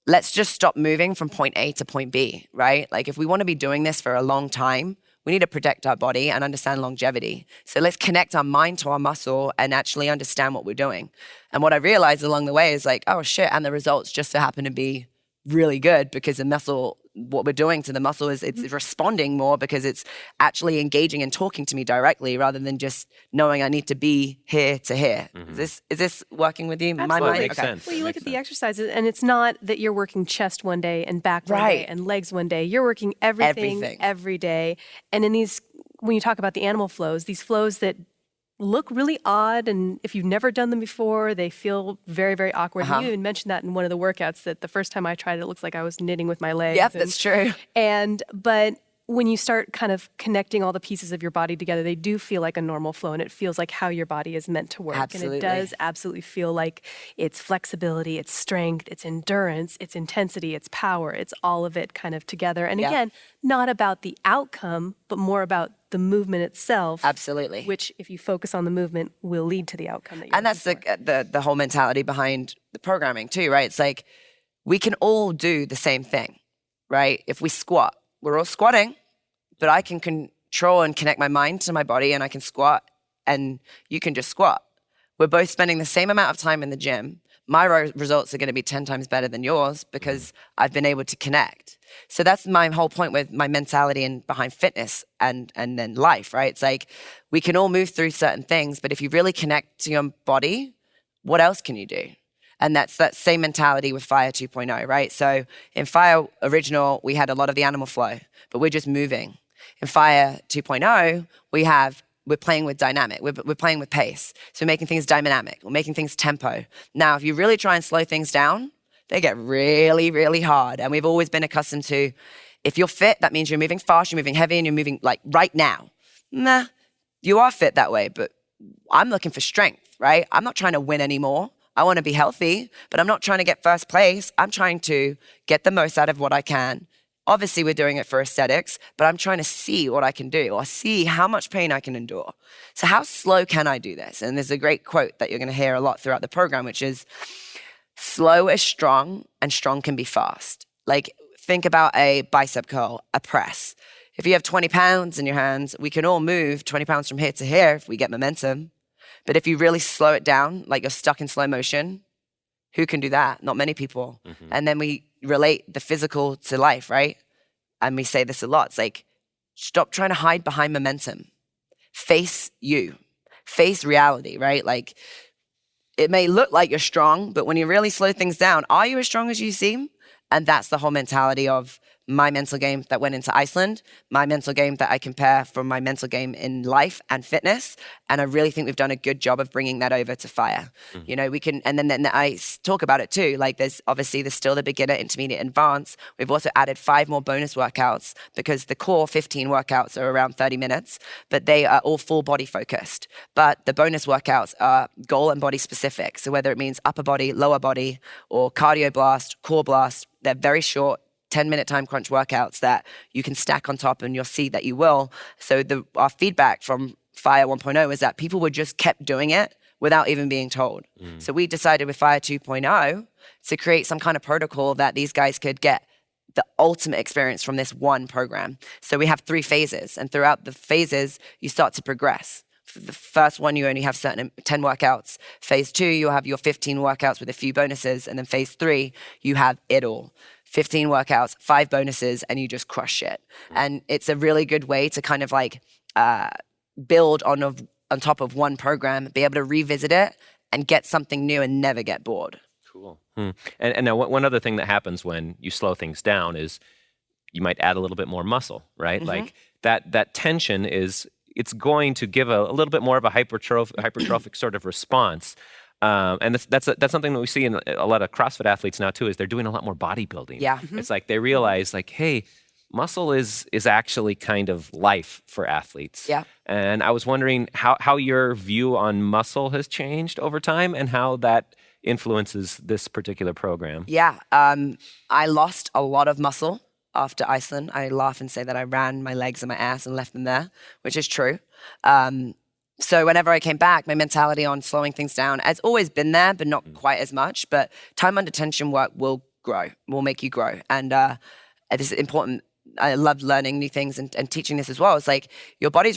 let's just stop moving from point A to point B, right? Like, if we want to be doing this for a long time, we need to protect our body and understand longevity. So let's connect our mind to our muscle and actually understand what we're doing. And what I realized along the way is like, oh shit, and the results just so happen to be really good because the muscle, what we're doing to the muscle is it's responding more because it's actually engaging and talking to me directly rather than just knowing I need to be here to here. Is this working with you? Absolutely. My mind? Makes sense. Well, you look Makes at the sense. exercises, and it's not that you're working chest one day and back one day Right. and legs one day. You're working everything every day. And in these, when you talk about the animal flows, these flows that look really odd, and if you've never done them before, they feel very, very awkward. And you even mentioned that in one of the workouts, that the first time I tried it, it looks like I was knitting with my legs. Yep, that's true. But when you start kind of connecting all the pieces of your body together, they do feel like a normal flow, and it feels like how your body is meant to work. Absolutely. And it does absolutely feel like it's flexibility, it's strength, it's endurance, it's intensity, it's power. It's all of it kind of together. And again, not about the outcome, but more about the movement itself. Absolutely. Which, if you focus on the movement, will lead to the outcome that you're And that's looking the whole mentality behind the programming too, right? It's like we can all do the same thing, right? If we squat, we're all squatting, but I can control and connect my mind to my body, and I can squat and you can just squat. We're both spending the same amount of time in the gym. My results are going to be 10 times better than yours because I've been able to connect. So that's my whole point with my mentality and behind fitness and then life, right? It's like we can all move through certain things, but if you really connect to your body, what else can you do? And that's that same mentality with Fire 2.0, right? So in Fire Original, we had a lot of the animal flow, but we're just moving. In Fire 2.0, we're playing with dynamic. We're playing with pace. So we're making things dynamic. We're making things tempo. Now, if you really try and slow things down, they get really, really hard. And we've always been accustomed to, if you're fit, that means you're moving fast, you're moving heavy, and you're moving like right now. Nah, you are fit that way, but I'm looking for strength, right? I'm not trying to win anymore. I want to be healthy, but I'm not trying to get first place. I'm trying to get the most out of what I can. Obviously, we're doing it for aesthetics, but I'm trying to see what I can do or see how much pain I can endure. So how slow can I do this? And there's a great quote that you're going to hear a lot throughout the program, which is, slow is strong and strong can be fast. Like, think about a bicep curl, a press. If you have 20 pounds in your hands, we can all move 20 pounds from here to here if we get momentum. But if you really slow it down, like you're stuck in slow motion, who can do that? Not many people. And then we relate the physical to life, right? And we say this a lot. It's like, stop trying to hide behind momentum. Face you. Face reality, right? Like, it may look like you're strong, but when you really slow things down, are you as strong as you seem? And that's the whole mentality of my mental game that went into Iceland, my mental game that I compare from my mental game in life and fitness. And I really think we've done a good job of bringing that over to Fire. You know, we can, and then I talk about it too. Like, there's still the beginner, intermediate, advanced. We've also added 5 more bonus workouts because the core 15 workouts are around 30 minutes, but they are all full body focused. But the bonus workouts are goal and body specific. So whether it means upper body, lower body, or cardio blast, core blast, they're very short, 10-minute time crunch workouts that you can stack on top, and you'll see that you will. So our feedback from Fire 1.0 is that people were just kept doing it without even being told. So we decided with Fire 2.0 to create some kind of protocol that these guys could get the ultimate experience from this one program. So we have 3 phases, and throughout the phases, you start to progress. For the first one, you only have certain 10 workouts. Phase 2, you'll have your 15 workouts with a few bonuses. And then phase 3, you have it all. 15 workouts, 5 bonuses, and you just crush it. And it's a really good way to kind of like build on top of one program, be able to revisit it and get something new and never get bored. Cool. And now one other thing that happens when you slow things down is you might add a little bit more muscle, right? Like that tension it's going to give a little bit more of a hypertrophic sort of response. And that's something that we see in a lot of CrossFit athletes now too, is they're doing a lot more bodybuilding. Yeah. It's like they realize like, hey, muscle is actually kind of life for athletes. Yeah. And I was wondering how your view on muscle has changed over time and how that influences this particular program. Yeah. I lost a lot of muscle after Iceland. I laugh and say that I ran my legs and my ass and left them there, which is true. So whenever I came back, my mentality on slowing things down has always been there, but not quite as much. But time under tension work will make you grow. And this is important. I love learning new things and teaching this as well. It's like your body's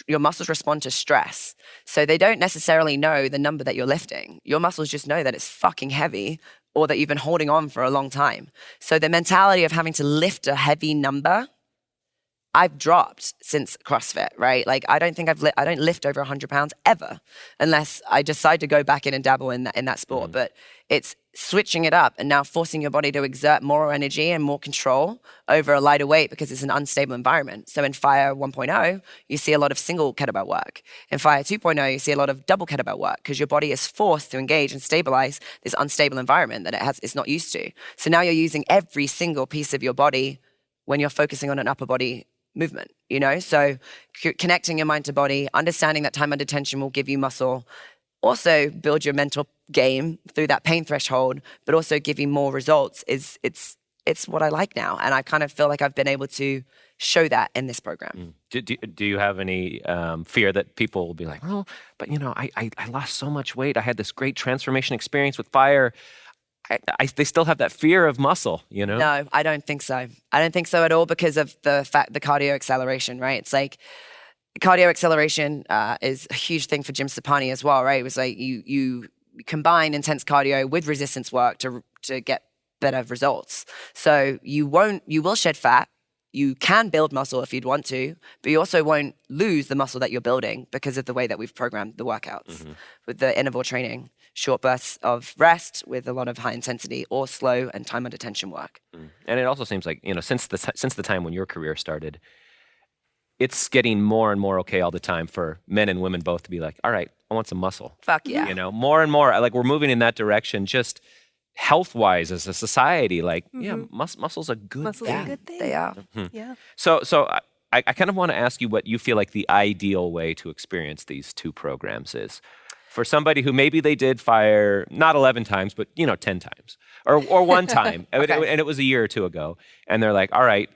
your muscles respond to stress. So they don't necessarily know the number that you're lifting. Your muscles just know that it's fucking heavy or that you've been holding on for a long time. So the mentality of having to lift a heavy number, I've dropped since CrossFit, right? Like I don't lift over 100 pounds ever, unless I decide to go back in and dabble in that sport. But it's switching it up and now forcing your body to exert more energy and more control over a lighter weight because it's an unstable environment. So in Fire 1.0, you see a lot of single kettlebell work. In Fire 2.0, you see a lot of double kettlebell work because your body is forced to engage and stabilize this unstable environment that it's not used to. So now you're using every single piece of your body when you're focusing on an upper body movement, you know? So connecting your mind to body, understanding that time under tension will give you muscle, also build your mental game through that pain threshold, but also give you more results it's what I like now. And I kind of feel like I've been able to show that in this program. Do you have any fear that people will be like, well, but you know, I lost so much weight. I had this great transformation experience with Fire. They still have that fear of muscle, you know? No, I don't think so. I don't think so at all because of the cardio acceleration, right? It's like cardio acceleration is a huge thing for Jim Sapani as well, right? It was like you combine intense cardio with resistance work to get better results. So you will shed fat. You can build muscle if you'd want to, but you also won't lose the muscle that you're building because of the way that we've programmed the workouts with the interval training, short bursts of rest with a lot of high intensity or slow and time under tension work. And it also seems like, you know, since the time when your career started, it's getting more and more okay all the time for men and women both to be like, all right, I want some muscle. Fuck yeah. You know, more and more, like we're moving in that direction, just health-wise as a society, like, yeah, muscle's a good Muscle's thing. a good thing. They are. Yeah. So I kind of want to ask you what you feel like the ideal way to experience these two programs is. For somebody who maybe they did Fire, not 11 times, but, you know, 10 times or one time, and it was a year or two ago, and they're like, all right,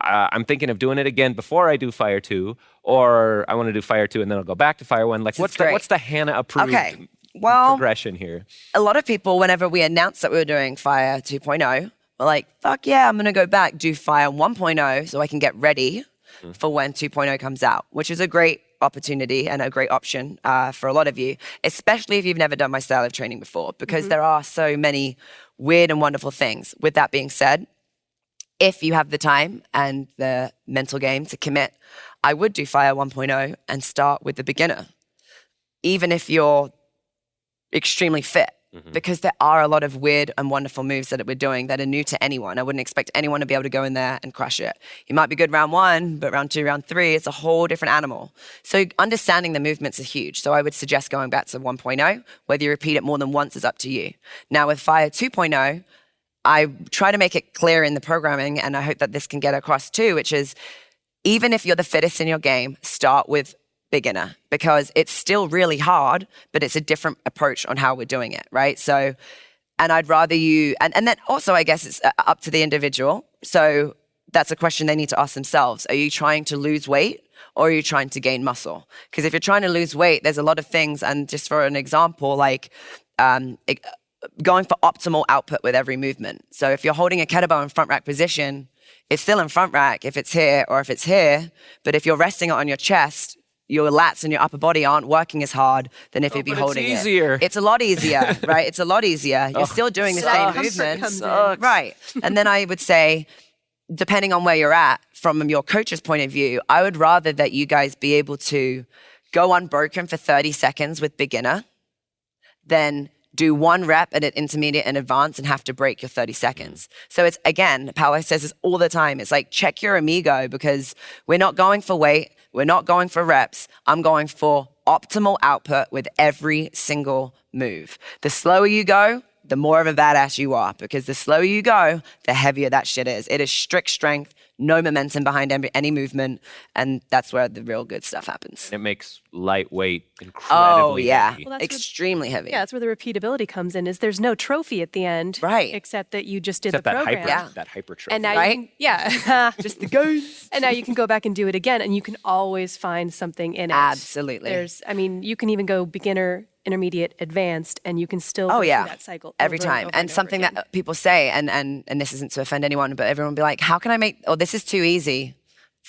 I'm thinking of doing it again before I do Fire 2, or I want to do Fire 2 and then I'll go back to Fire 1. Like, what's the Hannah-approved progression here? A lot of people, whenever we announced that we were doing Fire 2.0, were like, fuck yeah, I'm going to go back, do Fire 1.0 so I can get ready for when 2.0 comes out, which is a great opportunity and a great option for a lot of you, especially if you've never done my style of training before, because there are so many weird and wonderful things. With that being said, if you have the time and the mental game to commit, I would do Fire 1.0 and start with the beginner, even if you're extremely fit, because there are a lot of weird and wonderful moves that we're doing that are new to anyone. I wouldn't expect anyone to be able to go in there and crush it. You might be good round 1, but round 2, round 3, it's a whole different animal. So understanding the movements is huge. So I would suggest going back to 1.0. Whether you repeat it more than once is up to you. Now with Fire 2.0, I try to make it clear in the programming, and I hope that this can get across too, which is even if you're the fittest in your game, start with beginner, because it's still really hard, but it's a different approach on how we're doing it, right? So, and I'd rather you, and then also I guess it's up to the individual. So that's a question they need to ask themselves. Are you trying to lose weight or are you trying to gain muscle? Because if you're trying to lose weight, there's a lot of things, and just for an example, like going for optimal output with every movement. So if you're holding a kettlebell in front rack position, it's still in front rack if it's here or if it's here, but if you're resting it on your chest, your lats and your upper body aren't working as hard than if you'd be holding it. It's easier. It's a lot easier, right? It's a lot easier. You're still doing the same movements. Right. And then I would say, depending on where you're at, from your coach's point of view, I would rather that you guys be able to go unbroken for 30 seconds with beginner than do 1 rep at an intermediate and advanced and have to break your 30 seconds. So it's, again, Paolo says this all the time. It's like, check your amigo, because we're not going for weight. We're not going for reps. I'm going for optimal output with every single move. The slower you go, the more of a badass you are, because the slower you go, the heavier that shit is. It is strict strength, no momentum behind any movement, and that's where the real good stuff happens. It makes lightweight incredibly heavy. Well, extremely heavy. Yeah, that's where the repeatability comes in, is there's no trophy at the end. Right. Except that you just did Except the program. that hypertrophy. And now Right? just the goals. And now you can go back and do it again, and you can always find something in it. Absolutely. You can even go beginner, intermediate, advanced, and you can still go through that cycle every over time. over And over something again. that people say, and this isn't to offend anyone, but everyone will be like, how can I make, this is too easy.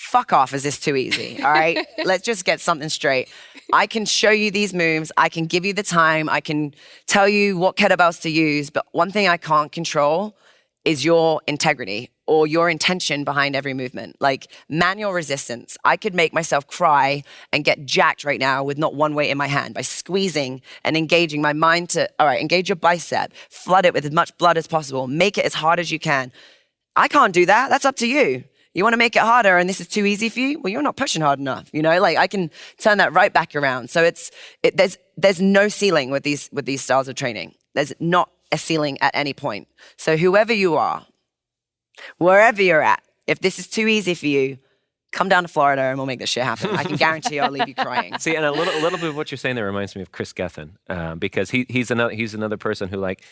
fuck off, is this too easy? All right, let's just get something straight. I can show you these moves. I can give you the time. I can tell you what kettlebells to use. But one thing I can't control is your integrity or your intention behind every movement. Like manual resistance. I could make myself cry and get jacked right now with not one weight in my hand by squeezing and engaging my mind to, all right, engage your bicep, flood it with as much blood as possible, make it as hard as you can. I can't do that. That's up to you. You want to make it harder and this is too easy for you? Well, you're not pushing hard enough, you know? Like I can turn that right back around. So there's no ceiling with these styles of training. There's not a ceiling at any point. So whoever you are, wherever you're at, if this is too easy for you, come down to Florida and we'll make this shit happen. I can guarantee you I'll leave you crying. See, and a little bit of what you're saying there reminds me of Chris Gethin, because he's another person who like,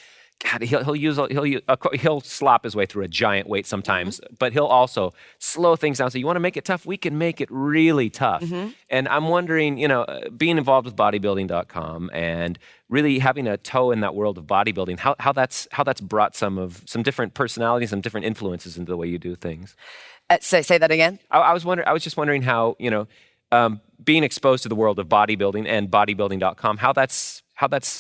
God, he'll slop his way through a giant weight sometimes, but he'll also slow things down. So you want to make it tough? We can make it really tough. And I'm wondering, you know, being involved with Bodybuilding.com and really having a toe in that world of bodybuilding, how that's brought some different personalities, some different influences into the way you do things. So say that again. I was just wondering how, you know, being exposed to the world of bodybuilding and Bodybuilding.com, how that's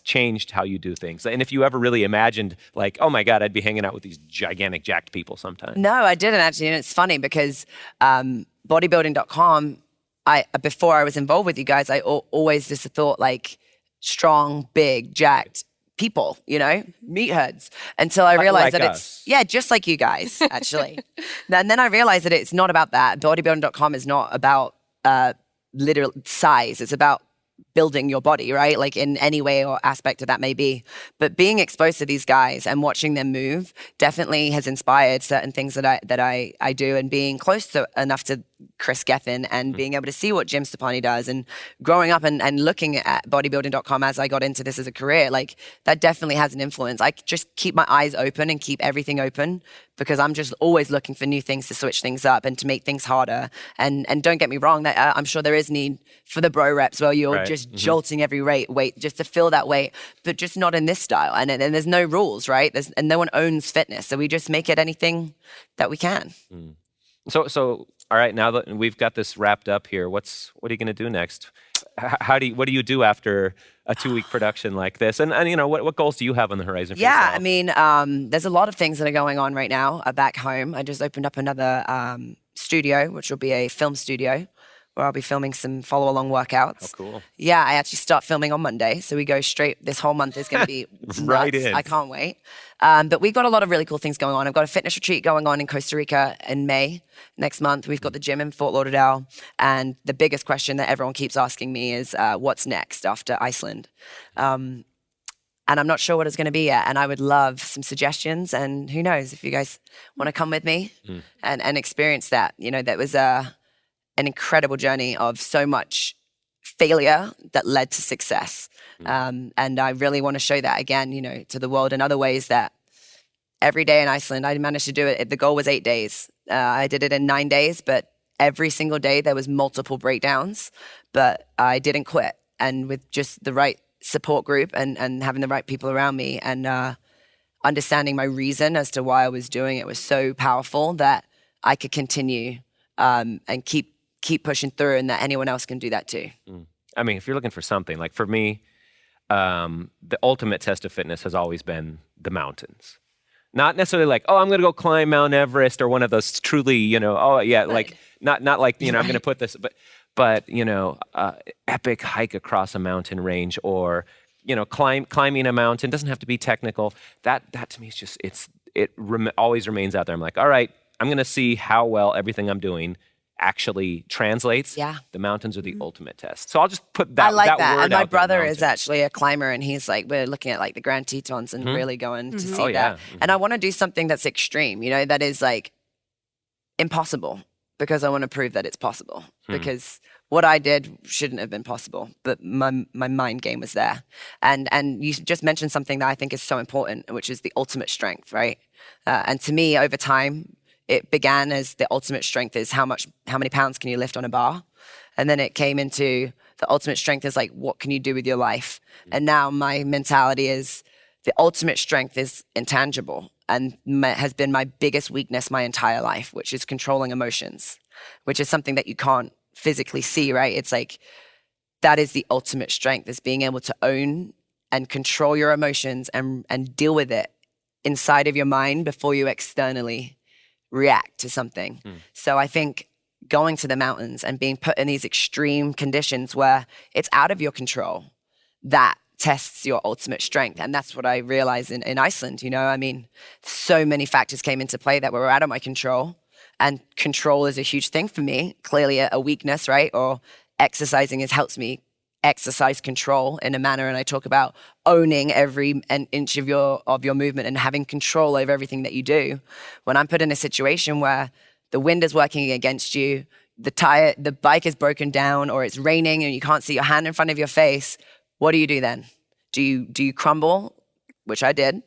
changed how you do things. And if you ever really imagined like, oh my God, I'd be hanging out with these gigantic jacked people sometime. No, I didn't actually. And it's funny because Bodybuilding.com, before I was involved with you guys, I always just thought like strong, big, jacked people, you know, meatheads, until I realized like that us. it's, just like you guys, actually. And then I realized that it's not about that. Bodybuilding.com is not about literal size. It's about building your body, right? Like in any way or aspect of that may be. But being exposed to these guys and watching them move definitely has inspired certain things that I do, and being close enough to Chris Gethin and being able to see what Jim Stepani does, and growing up and looking at Bodybuilding.com as I got into this as a career, like that definitely has an influence. I just keep my eyes open and keep everything open because I'm just always looking for new things to switch things up and to make things harder. And don't get me wrong, that I'm sure there is need for the bro reps where you're just jolting every weight just to fill that weight, but just not in this style. And there's no rules, right? And no one owns fitness. So we just make it anything that we can. So all right, now that we've got this wrapped up here, what are you going to do next? What do you do after a 2-week production like this? And you know, what goals do you have on the horizon for yourself? I mean, there's a lot of things that are going on right now back home. I just opened up another studio, which will be a film studio, where I'll be filming some follow-along workouts. Oh, cool. Yeah, I actually start filming on Monday, so we go straight. This whole month is going to be Right nuts. in. I can't wait. But we've got a lot of really cool things going on. I've got a fitness retreat going on in Costa Rica in May next month. We've got the gym in Fort Lauderdale. And the biggest question that everyone keeps asking me is, what's next after Iceland? And I'm not sure what it's going to be yet. And I would love some suggestions. And who knows, if you guys want to come with me and experience that. You know, that was an incredible journey of so much failure that led to success. And I really want to show that again, you know, to the world in other ways, that every day in Iceland, I managed to do it. The goal was 8 days. I did it in 9 days, but every single day there was multiple breakdowns, but I didn't quit. And with just the right support group and having the right people around me and understanding my reason as to why I was doing it was so powerful that I could continue and keep pushing through, and that anyone else can do that too. I mean, if you're looking for something, like for me, the ultimate test of fitness has always been the mountains. Not necessarily like, oh, I'm going to go climb Mount Everest or one of those truly, you know, oh yeah, like not like, you know, I'm going to put this, but you know, epic hike across a mountain range, or you know, climbing a mountain. Doesn't have to be technical. That to me is just always remains out there. I'm like, all right, I'm going to see how well everything I'm doing actually translates. Yeah. The mountains are the ultimate test. So I'll just put that. I like that. Word And my out there, brother mountains. is actually a climber, and he's like, we're looking at like the Grand Tetons and really going to see Oh, yeah. that. And I want to do something that's extreme, you know, that is like impossible, because I want to prove that it's possible. Because what I did shouldn't have been possible, but my mind game was there. And you just mentioned something that I think is so important, which is the ultimate strength, right? And to me, over time, it began as the ultimate strength is how many pounds can you lift on a bar? And then it came into the ultimate strength is like, what can you do with your life? And now my mentality is the ultimate strength is intangible and has been my biggest weakness my entire life, which is controlling emotions. which is something that you can't physically see, right? It's like, that is the ultimate strength, is being able to own and control your emotions and deal with it inside of your mind before you externally react to something. So I think going to the mountains and being put in these extreme conditions where it's out of your control, that tests your ultimate strength. And that's what I realized in Iceland. You know, I mean, so many factors came into play that were out of my control, and control is a huge thing for me, clearly a weakness, right? Or exercising helps me exercise control in a manner. And I talk about owning every inch of your movement and having control over everything that you do. When I'm put in a situation where the wind is working against you, the bike is broken down, or it's raining and you can't see your hand in front of your face, what do you do then? Do you crumble, which I did,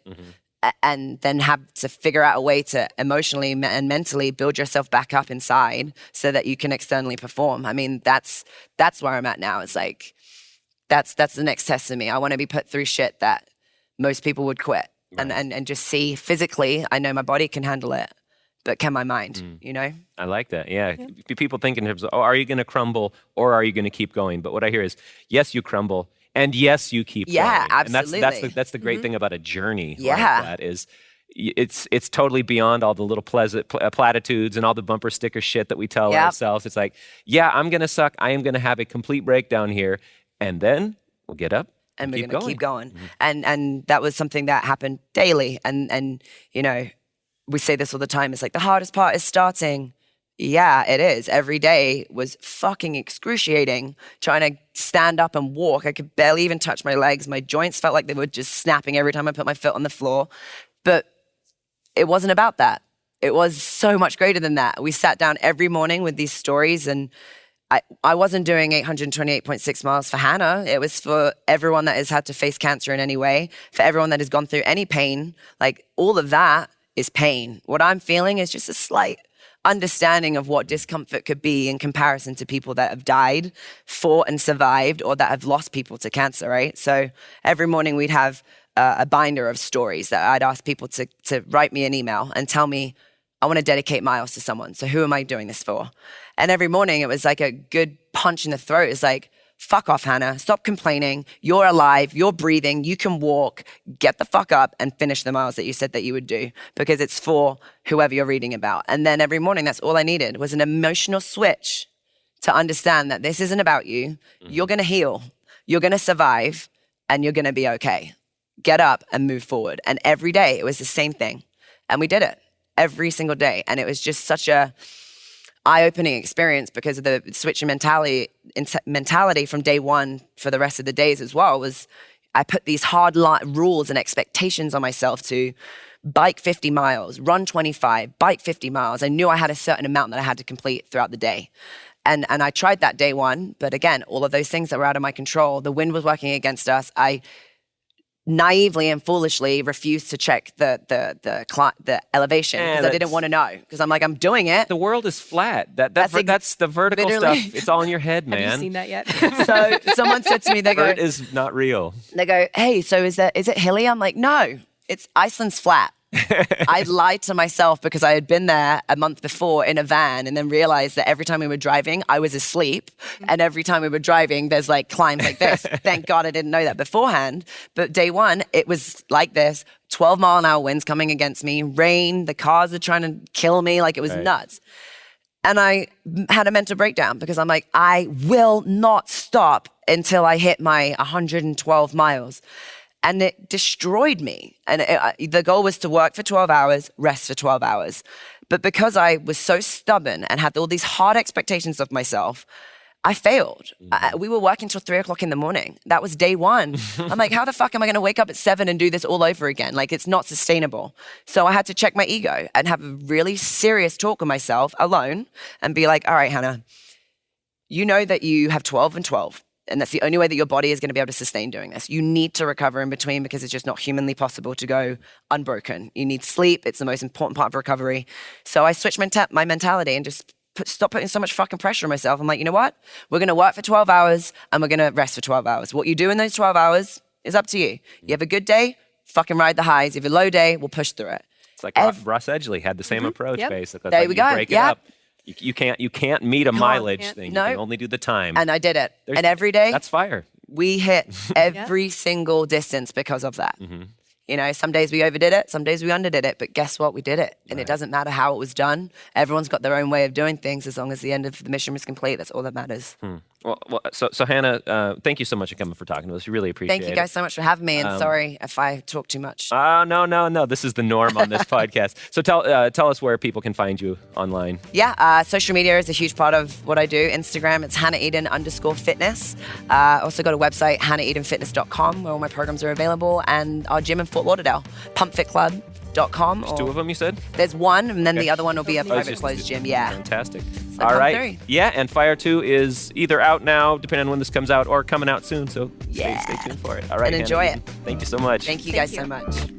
and then have to figure out a way to emotionally and mentally build yourself back up inside so that you can externally perform? I mean, that's where I'm at now. It's like, that's the next test of me. I want to be put through shit that most people would quit, and just see physically, I know my body can handle it, but can my mind, you know? I like that. Yeah. People think in terms of, are you going to crumble or are you going to keep going? But what I hear is, yes, you crumble, and yes, you keep going. Absolutely. And that's the great thing about a journey like Yeah. that is it's totally beyond all the little platitudes and all the bumper sticker shit that we tell ourselves. It's like, yeah, I'm going to suck. I am going to have a complete breakdown here. And then we'll get up and we're going to keep going. Mm-hmm. And that was something that happened daily. And you know, we say this all the time. It's like, the hardest part is starting. Yeah, it is. Every day was fucking excruciating. Trying to stand up and walk, I could barely even touch my legs. My joints felt like they were just snapping every time I put my foot on the floor. But it wasn't about that. It was so much greater than that. We sat down every morning with these stories, and I wasn't doing 828.6 miles for Hannah. It was for everyone that has had to face cancer in any way, for everyone that has gone through any pain. Like, all of that is pain. What I'm feeling is just a slight understanding of what discomfort could be in comparison to people that have died, fought and survived, or that have lost people to cancer, right? So every morning we'd have a binder of stories that I'd ask people to write me an email and tell me, I want to dedicate miles to someone. So who am I doing this for? And every morning it was like a good punch in the throat. It's like, fuck off, Hannah. Stop complaining. You're alive. You're breathing. You can walk. Get the fuck up and finish the miles that you said that you would do, because it's for whoever you're reading about. And then every morning, that's all I needed was an emotional switch to understand that this isn't about you. You're going to heal. You're going to survive, and you're going to be okay. Get up and move forward. And every day it was the same thing. And we did it every single day. And it was just such a eye-opening experience, because of the switch in mentality from day one for the rest of the days as well. Was I put these hard rules and expectations on myself to bike 50 miles, run 25, bike 50 miles. I knew I had a certain amount that I had to complete throughout the day. And I tried that day one, but again, all of those things that were out of my control, the wind was working against us. I naively and foolishly refused to check the elevation because I didn't want to know, because I'm like, I'm doing it. The world is flat. That's the vertical literally stuff. It's all in your head, man. Have you seen that yet? So someone said to me, they go, Vert is not real. They go, hey, so is it hilly? I'm like, no, it's Iceland's flat. I lied to myself because I had been there a month before in a van, and then realized that every time we were driving, I was asleep. And every time we were driving, there's like climbs like this. Thank God I didn't know that beforehand. But day one, it was like this, 12-mile-an-hour winds coming against me, rain, the cars are trying to kill me. Like, it was nuts. And I had a mental breakdown, because I'm like, I will not stop until I hit my 112 miles. And it destroyed me. And the goal was to work for 12 hours, rest for 12 hours. But because I was so stubborn and had all these hard expectations of myself, I failed. We were working till 3:00 in the morning. That was day one. I'm like, how the fuck am I going to wake up at 7 and do this all over again? Like, it's not sustainable. So I had to check my ego and have a really serious talk with myself alone and be like, all right, Hannah, you know that you have 12 and 12. And that's the only way that your body is going to be able to sustain doing this. You need to recover in between, because it's just not humanly possible to go unbroken. You need sleep. It's the most important part of recovery. So I switched my mentality and just stop putting so much fucking pressure on myself. I'm like, you know what? We're going to work for 12 hours and we're going to rest for 12 hours. What you do in those 12 hours is up to you. You have a good day, fucking ride the highs. If you have a low day, we'll push through it. It's like Ross Edgley had the same approach, basically. There we go. Break it up. You can't meet a mileage thing. No. You can only do the time. And I did it. And every day That's fire. we hit every single distance because of that. You know, some days we overdid it, some days we underdid it, but guess what? We did it. And it doesn't matter how it was done. Everyone's got their own way of doing things. As long as the end of the mission was complete, that's all that matters. Well, so Hannah, thank you so much again for talking to us. We really appreciate it. Thank you guys so much for having me. And sorry if I talk too much. No. This is the norm on this podcast. So tell us where people can find you online. Yeah, social media is a huge part of what I do. Instagram, it's HannahEden_fitness. Also got a website, HannahEdenFitness.com, where all my programs are available, and our gym in Fort Lauderdale, PumpFitClub.com. There's 2 of them, you said? There's one, and then the other one will be a it's private just closed gym. Yeah. Fantastic. So All come right. through. Yeah, and Fire 2 is either out now, depending on when this comes out, or coming out soon. So stay tuned for it. All right. And enjoy Hannah, it. Thank you so much. Thank you guys so much.